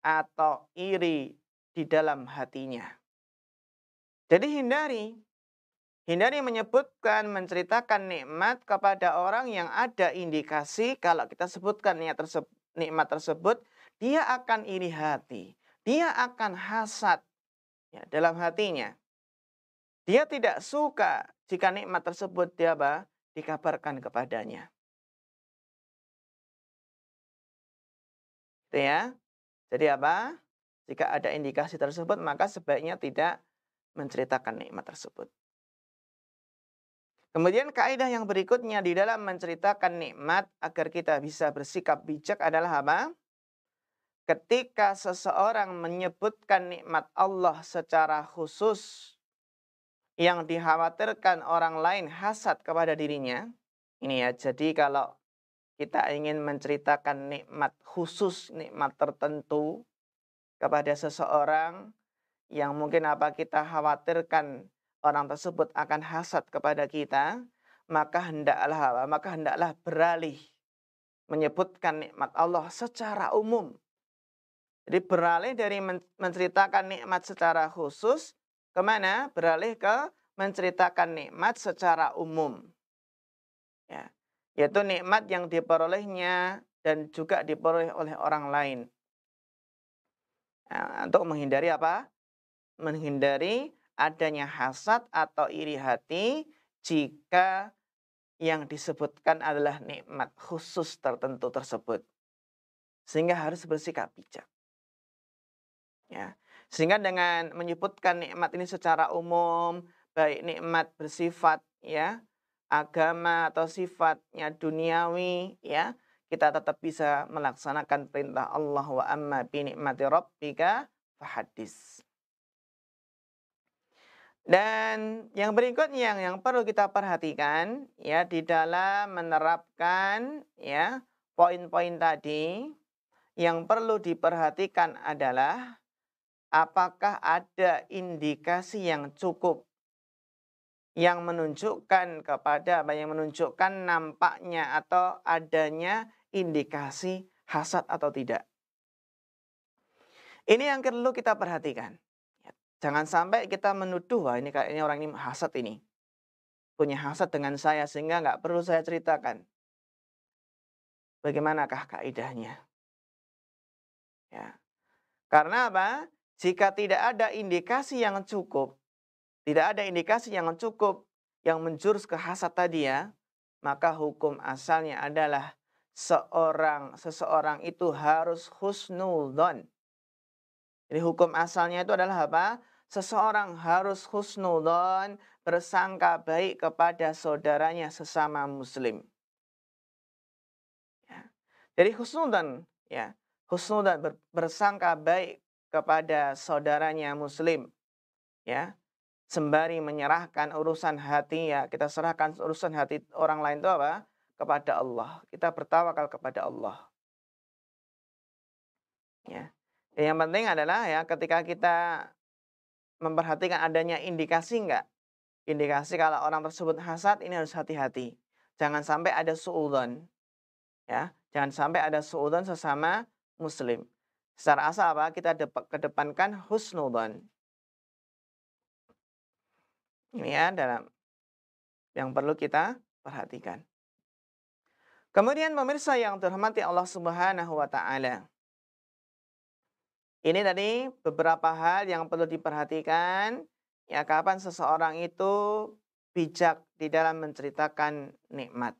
atau iri di dalam hatinya. Jadi hindari menyebutkan, menceritakan nikmat kepada orang yang ada indikasi kalau kita sebutkan nikmat tersebut, dia akan iri hati, dia akan hasad, ya, dalam hatinya. Dia tidak suka jika nikmat tersebut dikabarkan kepadanya. Itu ya. Jadi apa? Jika ada indikasi tersebut, maka sebaiknya tidak menceritakan nikmat tersebut. Kemudian kaidah yang berikutnya di dalam menceritakan nikmat agar kita bisa bersikap bijak adalah apa? Ketika seseorang menyebutkan nikmat Allah secara khusus yang dikhawatirkan orang lain hasad kepada dirinya. Ini ya, jadi kalau kita ingin menceritakan nikmat khusus, nikmat tertentu kepada seseorang yang mungkin apa kita khawatirkan orang tersebut akan hasad kepada kita, maka hendaklah beralih menyebutkan nikmat Allah secara umum. Jadi beralih dari menceritakan nikmat secara khusus, kemana? Beralih ke menceritakan nikmat secara umum. Ya. Yaitu nikmat yang diperolehnya dan juga diperoleh oleh orang lain. Nah, untuk menghindari apa? Menghindari adanya hasad atau iri hati jika yang disebutkan adalah nikmat khusus tertentu tersebut. Sehingga harus bersikap bijak. Ya. Sehingga dengan menyebutkan nikmat ini secara umum, baik nikmat bersifat ya agama atau sifatnya duniawi ya, kita tetap bisa melaksanakan perintah Allah wa amma bi ni'mati rabbika fahadis. Dan yang berikutnya yang perlu kita perhatikan ya di dalam menerapkan ya poin-poin tadi, yang perlu diperhatikan adalah apakah ada indikasi yang cukup yang menunjukkan kepada yang menunjukkan nampaknya atau adanya indikasi hasad atau tidak. Ini yang perlu kita perhatikan. Ya, jangan sampai kita menuduh, wah ini kayaknya orang ini hasad ini. Punya hasad dengan saya sehingga nggak perlu saya ceritakan. Bagaimanakah kaidahnya? Ya. Karena apa? Jika tidak ada indikasi yang cukup, tidak ada indikasi yang cukup yang menjurus ke hasad tadi ya, maka hukum asalnya adalah seseorang itu harus husnudzon. Jadi hukum asalnya itu adalah apa? Seseorang harus husnudzon, bersangka baik kepada saudaranya sesama muslim. Ya. Jadi husnudzon ya, husnudzon bersangka baik kepada saudaranya muslim ya. Sembari menyerahkan urusan hati ya, kita serahkan urusan hati orang lain itu apa? Kepada Allah. Kita bertawakal kepada Allah. Ya. Yang penting adalah ya ketika kita memperhatikan adanya indikasi enggak? Indikasi kalau orang tersebut hasad ini harus hati-hati. Jangan sampai ada suudzon. Ya, jangan sampai ada suudzon sesama muslim. Secara asal apa? Kita kedepankan husnudzon. Ini ya dalam yang perlu kita perhatikan. Kemudian pemirsa yang terhormati Allah Subhanahu wa taala. Ini tadi beberapa hal yang perlu diperhatikan ya kapan seseorang itu bijak di dalam menceritakan nikmat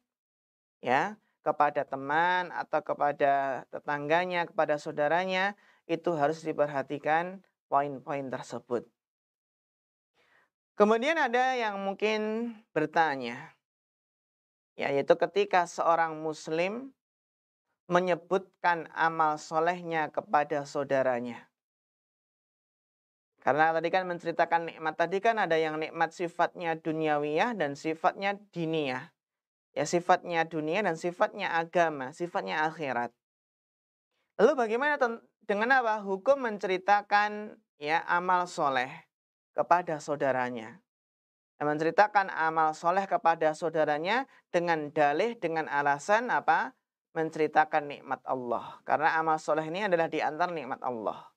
ya kepada teman atau kepada tetangganya, kepada saudaranya, itu harus diperhatikan poin-poin tersebut. Kemudian ada yang mungkin bertanya, yaitu ketika seorang muslim menyebutkan amal solehnya kepada saudaranya. Karena tadi kan menceritakan nikmat tadi kan ada yang nikmat sifatnya duniawiyah dan sifatnya diniyah. Ya sifatnya dunia dan sifatnya agama, sifatnya akhirat. Lalu bagaimana dengan apa? Hukum menceritakan ya amal soleh kepada saudaranya. Menceritakan amal soleh kepada saudaranya dengan dalih, dengan alasan apa? Menceritakan nikmat Allah. Karena amal soleh ini adalah di antara nikmat Allah.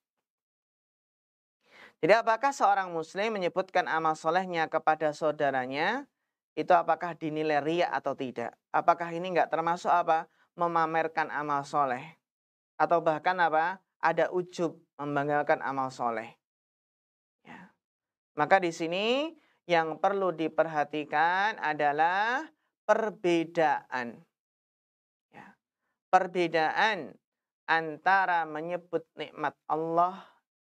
Jadi apakah seorang muslim menyebutkan amal solehnya kepada saudaranya, itu apakah dinilai riya atau tidak? Apakah ini enggak termasuk apa? Memamerkan amal soleh. Atau bahkan apa? Ada ujub membanggakan amal soleh. Ya. Maka di sini yang perlu diperhatikan adalah perbedaan. Ya. Perbedaan antara menyebut nikmat Allah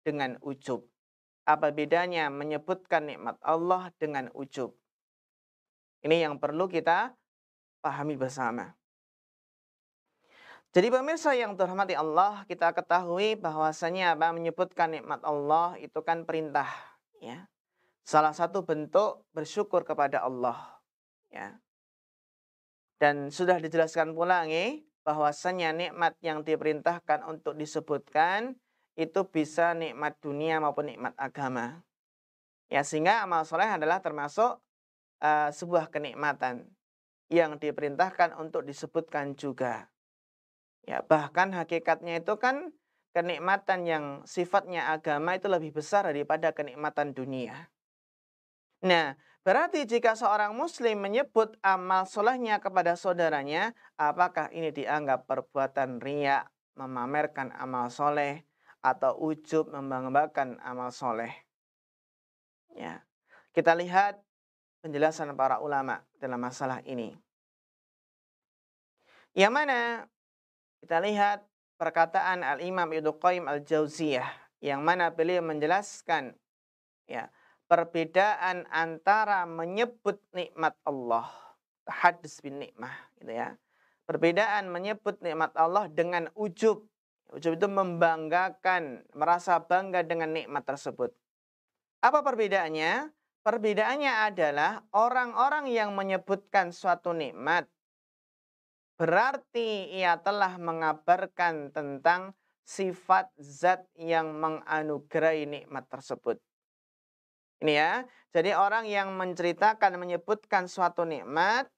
dengan ujub. Apa bedanya menyebutkan nikmat Allah dengan ujub? Ini yang perlu kita pahami bersama. Jadi pemirsa yang terhormati Allah, kita ketahui bahwasanya menyebutkan nikmat Allah itu kan perintah, ya. Salah satu bentuk bersyukur kepada Allah, ya. Dan sudah dijelaskan pula bahwasanya nikmat yang diperintahkan untuk disebutkan itu bisa nikmat dunia maupun nikmat agama. Ya, sehingga amal soleh adalah termasuk sebuah kenikmatan yang diperintahkan untuk disebutkan juga. Ya, bahkan hakikatnya itu kan kenikmatan yang sifatnya agama itu lebih besar daripada kenikmatan dunia. Nah, berarti jika seorang muslim menyebut amal solehnya kepada saudaranya, apakah ini dianggap perbuatan riya, memamerkan amal soleh, atau ujub membanggakan amal soleh? Ya, kita lihat penjelasan para ulama dalam masalah ini. Yang mana kita lihat perkataan Al-Imam Ibnu Qayyim Al-Jauziyah, yang mana beliau menjelaskan, ya, perbedaan antara menyebut nikmat Allah, tahadus bin nikmah, gitu ya. Perbedaan menyebut nikmat Allah dengan ujub. Ujub itu membanggakan, merasa bangga dengan nikmat tersebut. Apa perbedaannya? Perbedaannya adalah orang-orang yang menyebutkan suatu nikmat, berarti ia telah mengabarkan tentang sifat zat yang menganugerahi nikmat tersebut. Ini ya, jadi orang yang menceritakan, menyebutkan suatu nikmat,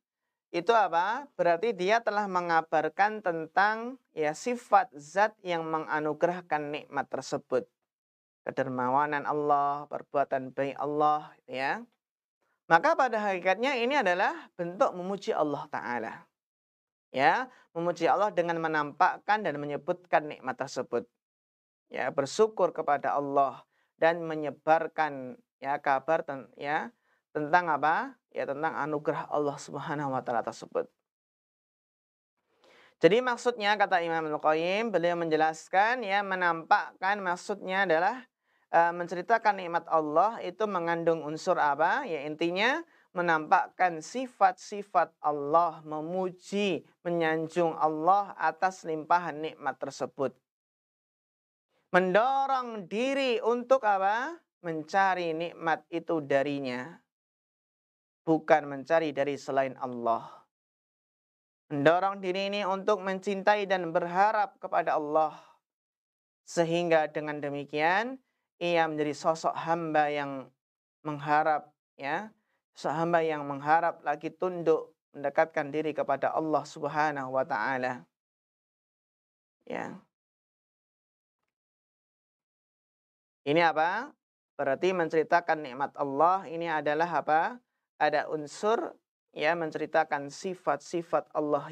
itu apa? Berarti dia telah mengabarkan tentang ya sifat zat yang menganugerahkan nikmat tersebut. Kedermawanan Allah, perbuatan baik Allah, ya. Maka pada hakikatnya ini adalah bentuk memuji Allah Ta'ala. Ya, memuji Allah dengan menampakkan dan menyebutkan nikmat tersebut. Ya, bersyukur kepada Allah dan menyebarkan ya kabar ya tentang apa? Ya, tentang anugerah Allah Subhanahu wa taala tersebut. Jadi maksudnya kata Imam Al-Qayyim, beliau menjelaskan ya, menampakkan maksudnya adalah menceritakan nikmat Allah itu mengandung unsur apa? Ya, intinya menampakkan sifat-sifat Allah, memuji, menyanjung Allah atas limpahan nikmat tersebut. Mendorong diri untuk apa? Mencari nikmat itu darinya. Bukan mencari dari selain Allah. Mendorong diri ini untuk mencintai dan berharap kepada Allah. Sehingga dengan demikian, ia menjadi sosok hamba yang mengharap, ya. Sosok hamba yang mengharap lagi tunduk, mendekatkan diri kepada Allah Subhanahu wa taala. Ya. Ini apa? Berarti menceritakan nikmat Allah ini adalah apa? Ada unsur ya menceritakan sifat-sifat Allah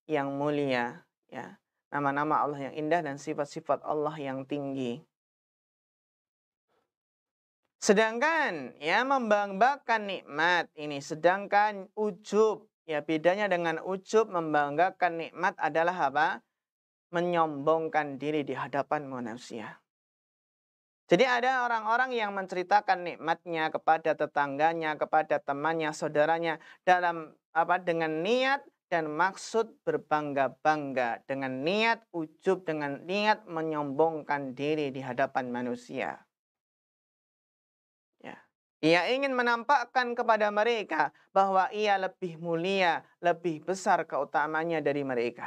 yang mulia, ya. Nama-nama Allah yang indah dan sifat-sifat Allah yang tinggi. Sedangkan ya membanggakan nikmat ini, sedangkan ujub, ya bedanya dengan ujub, membanggakan nikmat adalah apa? Menyombongkan diri di hadapan manusia. Jadi ada orang-orang yang menceritakan nikmatnya kepada tetangganya, kepada temannya, saudaranya dalam apa? Dengan niat dan maksud berbangga-bangga, dengan niat ujub, dengan niat menyombongkan diri di hadapan manusia. Ya. Ia ingin menampakkan kepada mereka bahwa ia lebih mulia, lebih besar keutamanya dari mereka.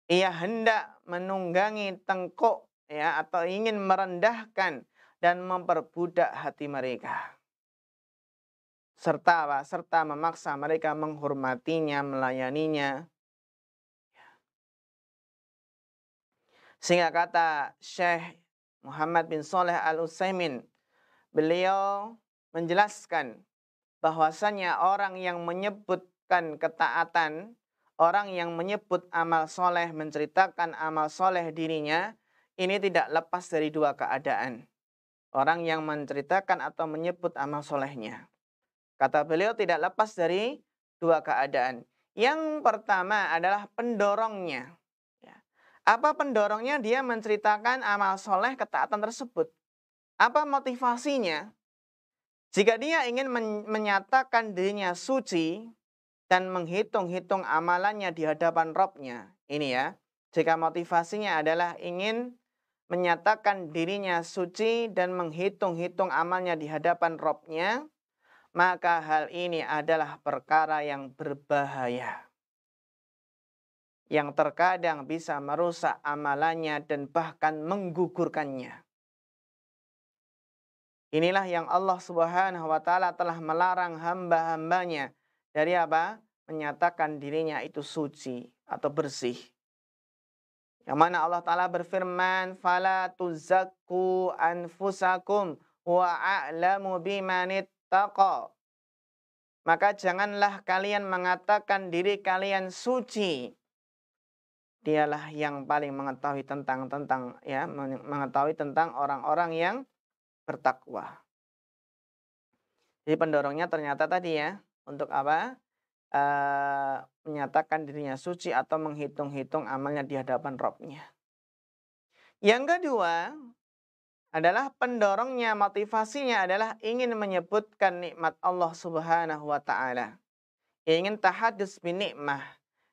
Ia hendak menunggangi tengkuk ya, atau ingin merendahkan dan memperbudak hati mereka. Serta apa? Serta memaksa mereka menghormatinya, melayaninya. Sehingga kata Syekh Muhammad bin Shalih Al-Utsaimin, beliau menjelaskan bahwasanya orang yang menyebutkan ketaatan, orang yang menyebut amal soleh, menceritakan amal soleh dirinya, ini tidak lepas dari dua keadaan. Orang yang menceritakan atau menyebut amal solehnya. Kata beliau tidak lepas dari dua keadaan. Yang pertama adalah pendorongnya. Apa pendorongnya dia menceritakan amal soleh ketaatan tersebut? Apa motivasinya? Jika dia ingin menyatakan dirinya suci dan menghitung-hitung amalannya di hadapan Robnya, ini ya, jika motivasinya adalah ingin menyatakan dirinya suci dan menghitung-hitung amalnya di hadapan Robnya, maka hal ini adalah perkara yang berbahaya, yang terkadang bisa merusak amalannya dan bahkan menggugurkannya. Inilah yang Allah Subhanahu wa taala telah melarang hamba-hambanya dari apa? Menyatakan dirinya itu suci atau bersih. Yang mana Allah taala berfirman, "Fala tuzakku anfusakum wa a'lamu bimanittaqa." Maka janganlah kalian mengatakan diri kalian suci. Dialah yang paling mengetahui tentang mengetahui tentang orang-orang yang bertakwa. Jadi pendorongnya ternyata tadi ya, untuk apa? Menyatakan dirinya suci atau menghitung-hitung amalnya di hadapan Robnya. Yang kedua adalah pendorongnya, motivasinya adalah ingin menyebutkan nikmat Allah Subhanahu wa taala. Ingin tahadus bin nikmah,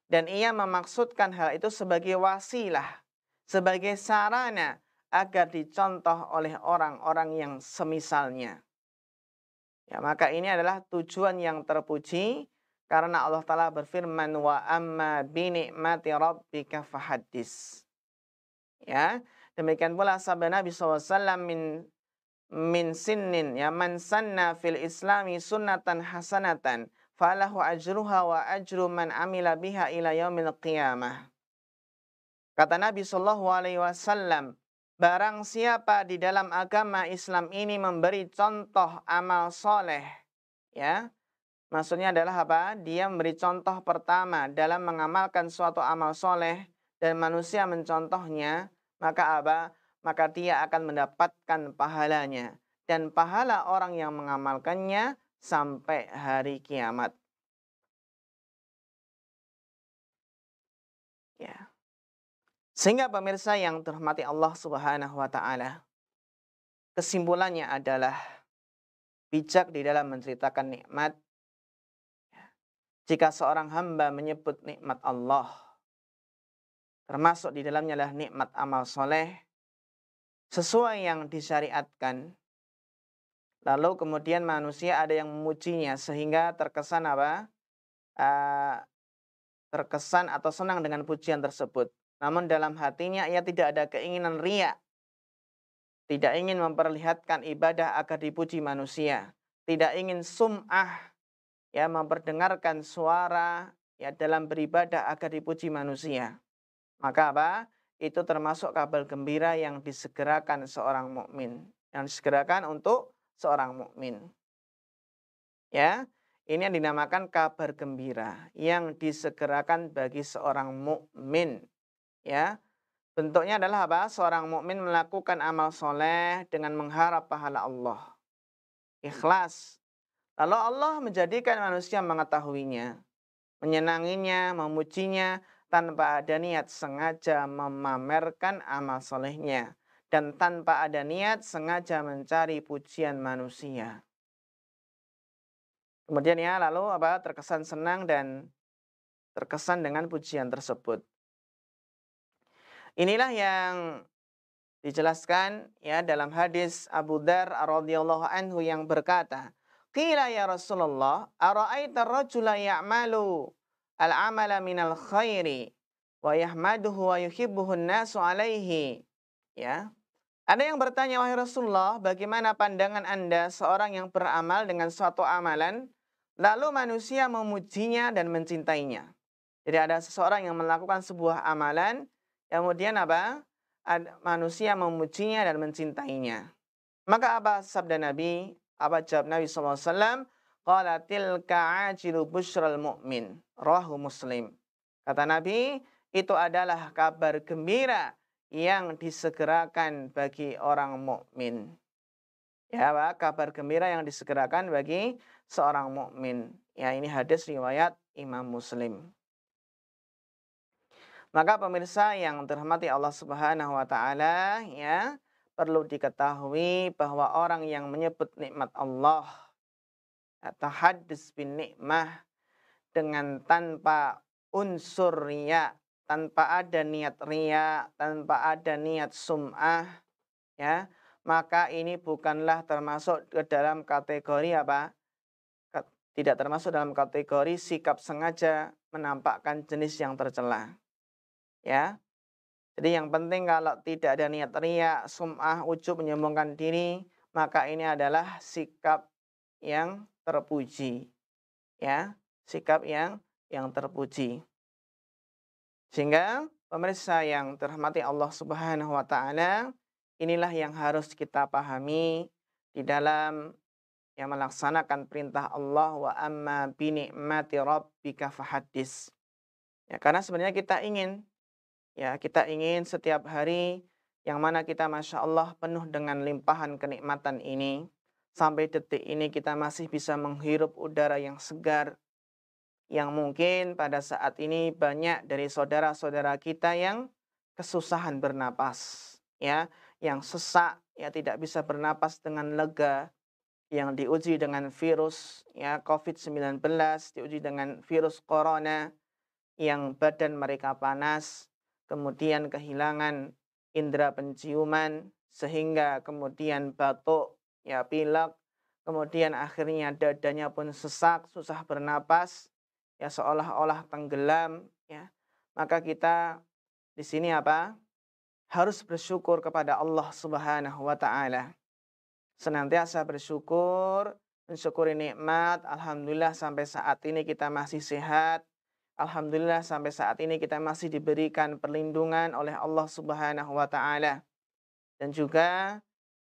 dan ia memaksudkan hal itu sebagai wasilah, sebagai sarana agar dicontoh oleh orang-orang yang semisalnya. Ya, maka ini adalah tujuan yang terpuji karena Allah Ta'ala berfirman wa amma bi ni'mati rabbika fahaddis. Ya, demikian pula sabda Nabi SAW min sinnin ya man sanna fil islami sunnatan hasanatan falahu ajruha wa ajru man amila biha ila yaumil qiyamah. Kata Nabi Shallallahu Alaihi Wasallam, barang siapa di dalam agama Islam ini memberi contoh amal soleh, ya, maksudnya adalah apa? Dia memberi contoh pertama dalam mengamalkan suatu amal soleh dan manusia mencontohnya, maka apa? Maka dia akan mendapatkan pahalanya dan pahala orang yang mengamalkannya sampai hari kiamat. Ya. Sehingga pemirsa yang terhormati Allah Subhanahu wa taala, kesimpulannya adalah bijak di dalam menceritakan nikmat. Jika seorang hamba menyebut nikmat Allah, termasuk di dalamnya adalah nikmat amal soleh, sesuai yang disyariatkan, lalu kemudian manusia ada yang memujinya sehingga terkesan apa? Terkesan atau senang dengan pujian tersebut. Namun dalam hatinya ia tidak ada keinginan riya, tidak ingin memperlihatkan ibadah agar dipuji manusia, tidak ingin sum'ah, ya, memperdengarkan suara ya dalam beribadah agar dipuji manusia. Maka apa? Itu termasuk kabar gembira yang disegerakan seorang mukmin, yang disegerakan untuk seorang mukmin. Ya, ini yang dinamakan kabar gembira yang disegerakan bagi seorang mukmin. Ya, bentuknya adalah apa? Seorang mukmin melakukan amal soleh dengan mengharap pahala Allah. Ikhlas. Lalu Allah menjadikan manusia mengetahuinya, menyenanginya, memujinya, tanpa ada niat sengaja memamerkan amal solehnya. Dan tanpa ada niat sengaja mencari pujian manusia. Kemudian ya lalu apa? Terkesan senang dan terkesan dengan pujian tersebut. Inilah yang dijelaskan ya dalam hadis Abu Dzar radhiyallahu anhu yang berkata, "Qila ya Rasulullah, ara'aita ar-rajula ya'malu al-amala minal khairi wa yahmaduhu wa yuhibbuhu an-nasu 'alaihi." Ya. Ada yang bertanya, "Wahai Rasulullah, bagaimana pandangan Anda seorang yang beramal dengan suatu amalan lalu manusia memujinya dan mencintainya?" Jadi ada seseorang yang melakukan sebuah amalan, kemudian apa? Manusia memujinya dan mencintainya. Maka apa sabda Nabi? Apa jawab Nabi SAW? Qala tilka ajilu busyral mu'min. Rawahu Muslim. Kata Nabi, itu adalah kabar gembira yang disegerakan bagi orang mukmin. Ya, Pak, kabar gembira yang disegerakan bagi seorang mukmin. Ya, ini hadis riwayat Imam Muslim. Maka pemirsa yang terhormati Allah Subhanahu wa taala, ya, perlu diketahui bahwa orang yang menyebut nikmat Allah atau hadis bin nikmah dengan tanpa unsur riya, tanpa ada niat riya, tanpa ada niat sum'ah, ya, maka ini bukanlah termasuk ke dalam kategori apa? Tidak termasuk dalam kategori sikap sengaja menampakkan jenis yang tercela, ya. Jadi yang penting kalau tidak ada niat riya, sum'ah, ujub, menyombongkan diri, maka ini adalah sikap yang terpuji, ya, sikap yang terpuji. Sehingga pemirsa yang terhormati Allah Subhanahu wa taala, inilah yang harus kita pahami di dalam yang melaksanakan perintah Allah, wa amma bi ni'mati rabbika fahaddits. Ya, karena sebenarnya kita ingin setiap hari yang mana kita Masya Allah penuh dengan limpahan kenikmatan ini. Sampai detik ini kita masih bisa menghirup udara yang segar. Yang mungkin pada saat ini banyak dari saudara-saudara kita yang kesusahan bernapas. Ya, yang sesak, ya tidak bisa bernapas dengan lega. Yang diuji dengan virus ya COVID-19, diuji dengan virus corona, yang badan mereka panas, kemudian kehilangan indera penciuman, sehingga kemudian batuk, ya pilek, kemudian akhirnya dadanya pun sesak, susah bernapas, ya seolah-olah tenggelam, ya. Maka kita di sini apa? Harus bersyukur kepada Allah Subhanahu wa taala. Senantiasa bersyukur, mensyukuri nikmat, alhamdulillah sampai saat ini kita masih sehat. Alhamdulillah sampai saat ini kita masih diberikan perlindungan oleh Allah Subhanahu wa taala. Dan juga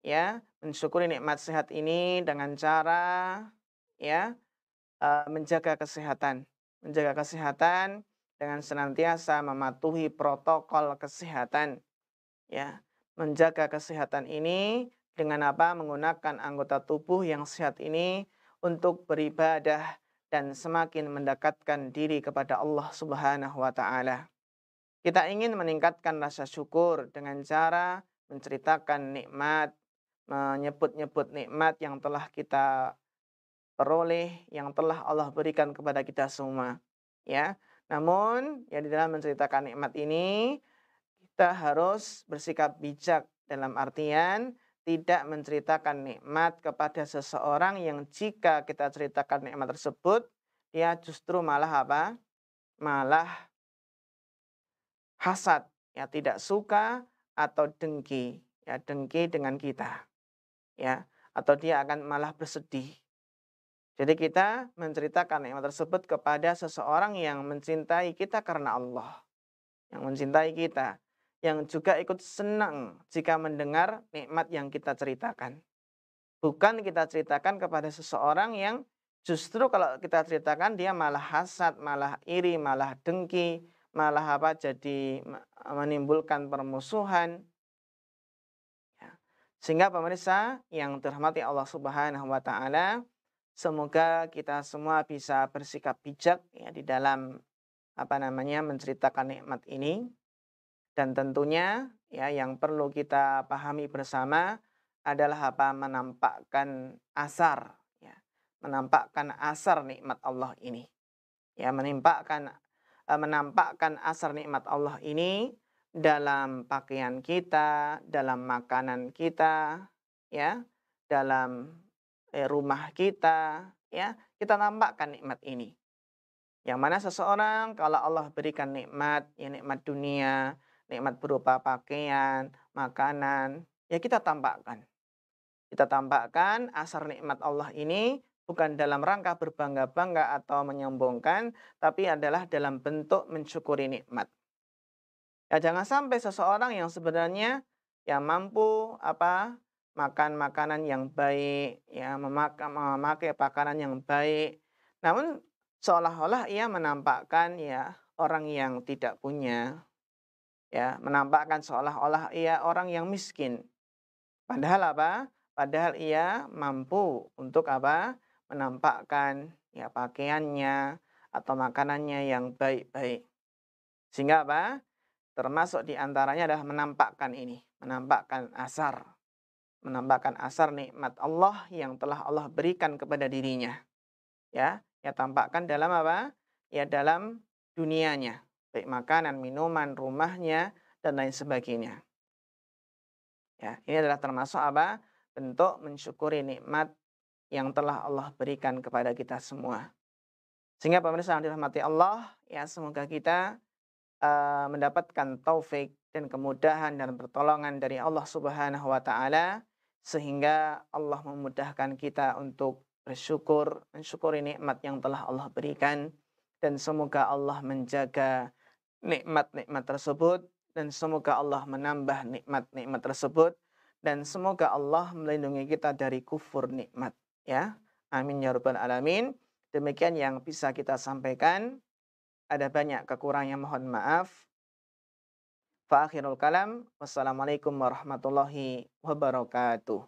ya, mensyukuri nikmat sehat ini dengan cara ya menjaga kesehatan. Menjaga kesehatan dengan senantiasa mematuhi protokol kesehatan, ya. Menjaga kesehatan ini dengan apa? Menggunakan anggota tubuh yang sehat ini untuk beribadah dan semakin mendekatkan diri kepada Allah Subhanahu wa taala. Kita ingin meningkatkan rasa syukur dengan cara menceritakan nikmat, menyebut-nyebut nikmat yang telah kita peroleh, yang telah Allah berikan kepada kita semua, ya. Namun, ya di dalam menceritakan nikmat ini kita harus bersikap bijak dalam artian tidak menceritakan nikmat kepada seseorang yang jika kita ceritakan nikmat tersebut, dia justru malah apa? Malah hasad, ya tidak suka atau dengki, ya dengki dengan kita, ya atau dia akan malah bersedih. Jadi kita menceritakan nikmat tersebut kepada seseorang yang mencintai kita karena Allah, yang mencintai kita, yang juga ikut senang jika mendengar nikmat yang kita ceritakan. Bukan kita ceritakan kepada seseorang yang justru kalau kita ceritakan dia malah hasad, malah iri, malah dengki, malah apa jadi menimbulkan permusuhan. Ya. Sehingga pemirsa yang terhormati Allah Subhanahu wa taala, semoga kita semua bisa bersikap bijak ya di dalam menceritakan nikmat ini. Dan tentunya ya yang perlu kita pahami bersama adalah apa? Menampakkan asar ya. Menampakkan asar nikmat Allah ini. Ya, menampakkan asar nikmat Allah ini dalam pakaian kita, dalam makanan kita, ya, dalam rumah kita, ya, kita nampakkan nikmat ini. Yang mana seseorang kalau Allah berikan nikmat, ya nikmat dunia, nikmat berupa pakaian, makanan, ya kita tampakkan. Kita tampakkan asar nikmat Allah ini bukan dalam rangka berbangga-bangga atau menyombongkan, tapi adalah dalam bentuk mensyukuri nikmat. Ya jangan sampai seseorang yang sebenarnya yang mampu makan makanan yang baik, ya memakai pakaian yang baik, namun seolah-olah ia menampakkan ya orang yang tidak punya, ya menampakkan seolah-olah ia orang yang miskin. Padahal apa? Padahal ia mampu untuk apa? Menampakkan ya pakaiannya atau makanannya yang baik-baik. Sehingga apa? termasuk di antaranya adalah menampakkan ini, menampakkan asar nikmat Allah yang telah Allah berikan kepada dirinya. Ya, ya tampakkan dalam apa? Ya dalam dunianya, baik makanan, minuman, rumahnya dan lain sebagainya. Ya, ini adalah termasuk apa? Bentuk mensyukuri nikmat yang telah Allah berikan kepada kita semua. Sehingga pemirsa yang dirahmati Allah, ya semoga kita mendapatkan taufik dan kemudahan dan pertolongan dari Allah Subhanahu wa taala sehingga Allah memudahkan kita untuk bersyukur, mensyukuri nikmat yang telah Allah berikan dan semoga Allah menjaga nikmat-nikmat tersebut dan semoga Allah menambah nikmat-nikmat tersebut dan semoga Allah melindungi kita dari kufur nikmat, ya. Amin ya rabbal alamin. Demikian yang bisa kita sampaikan. Ada banyak kekurangan, mohon maaf. Fa akhirul kalam. Wassalamualaikum warahmatullahi wabarakatuh.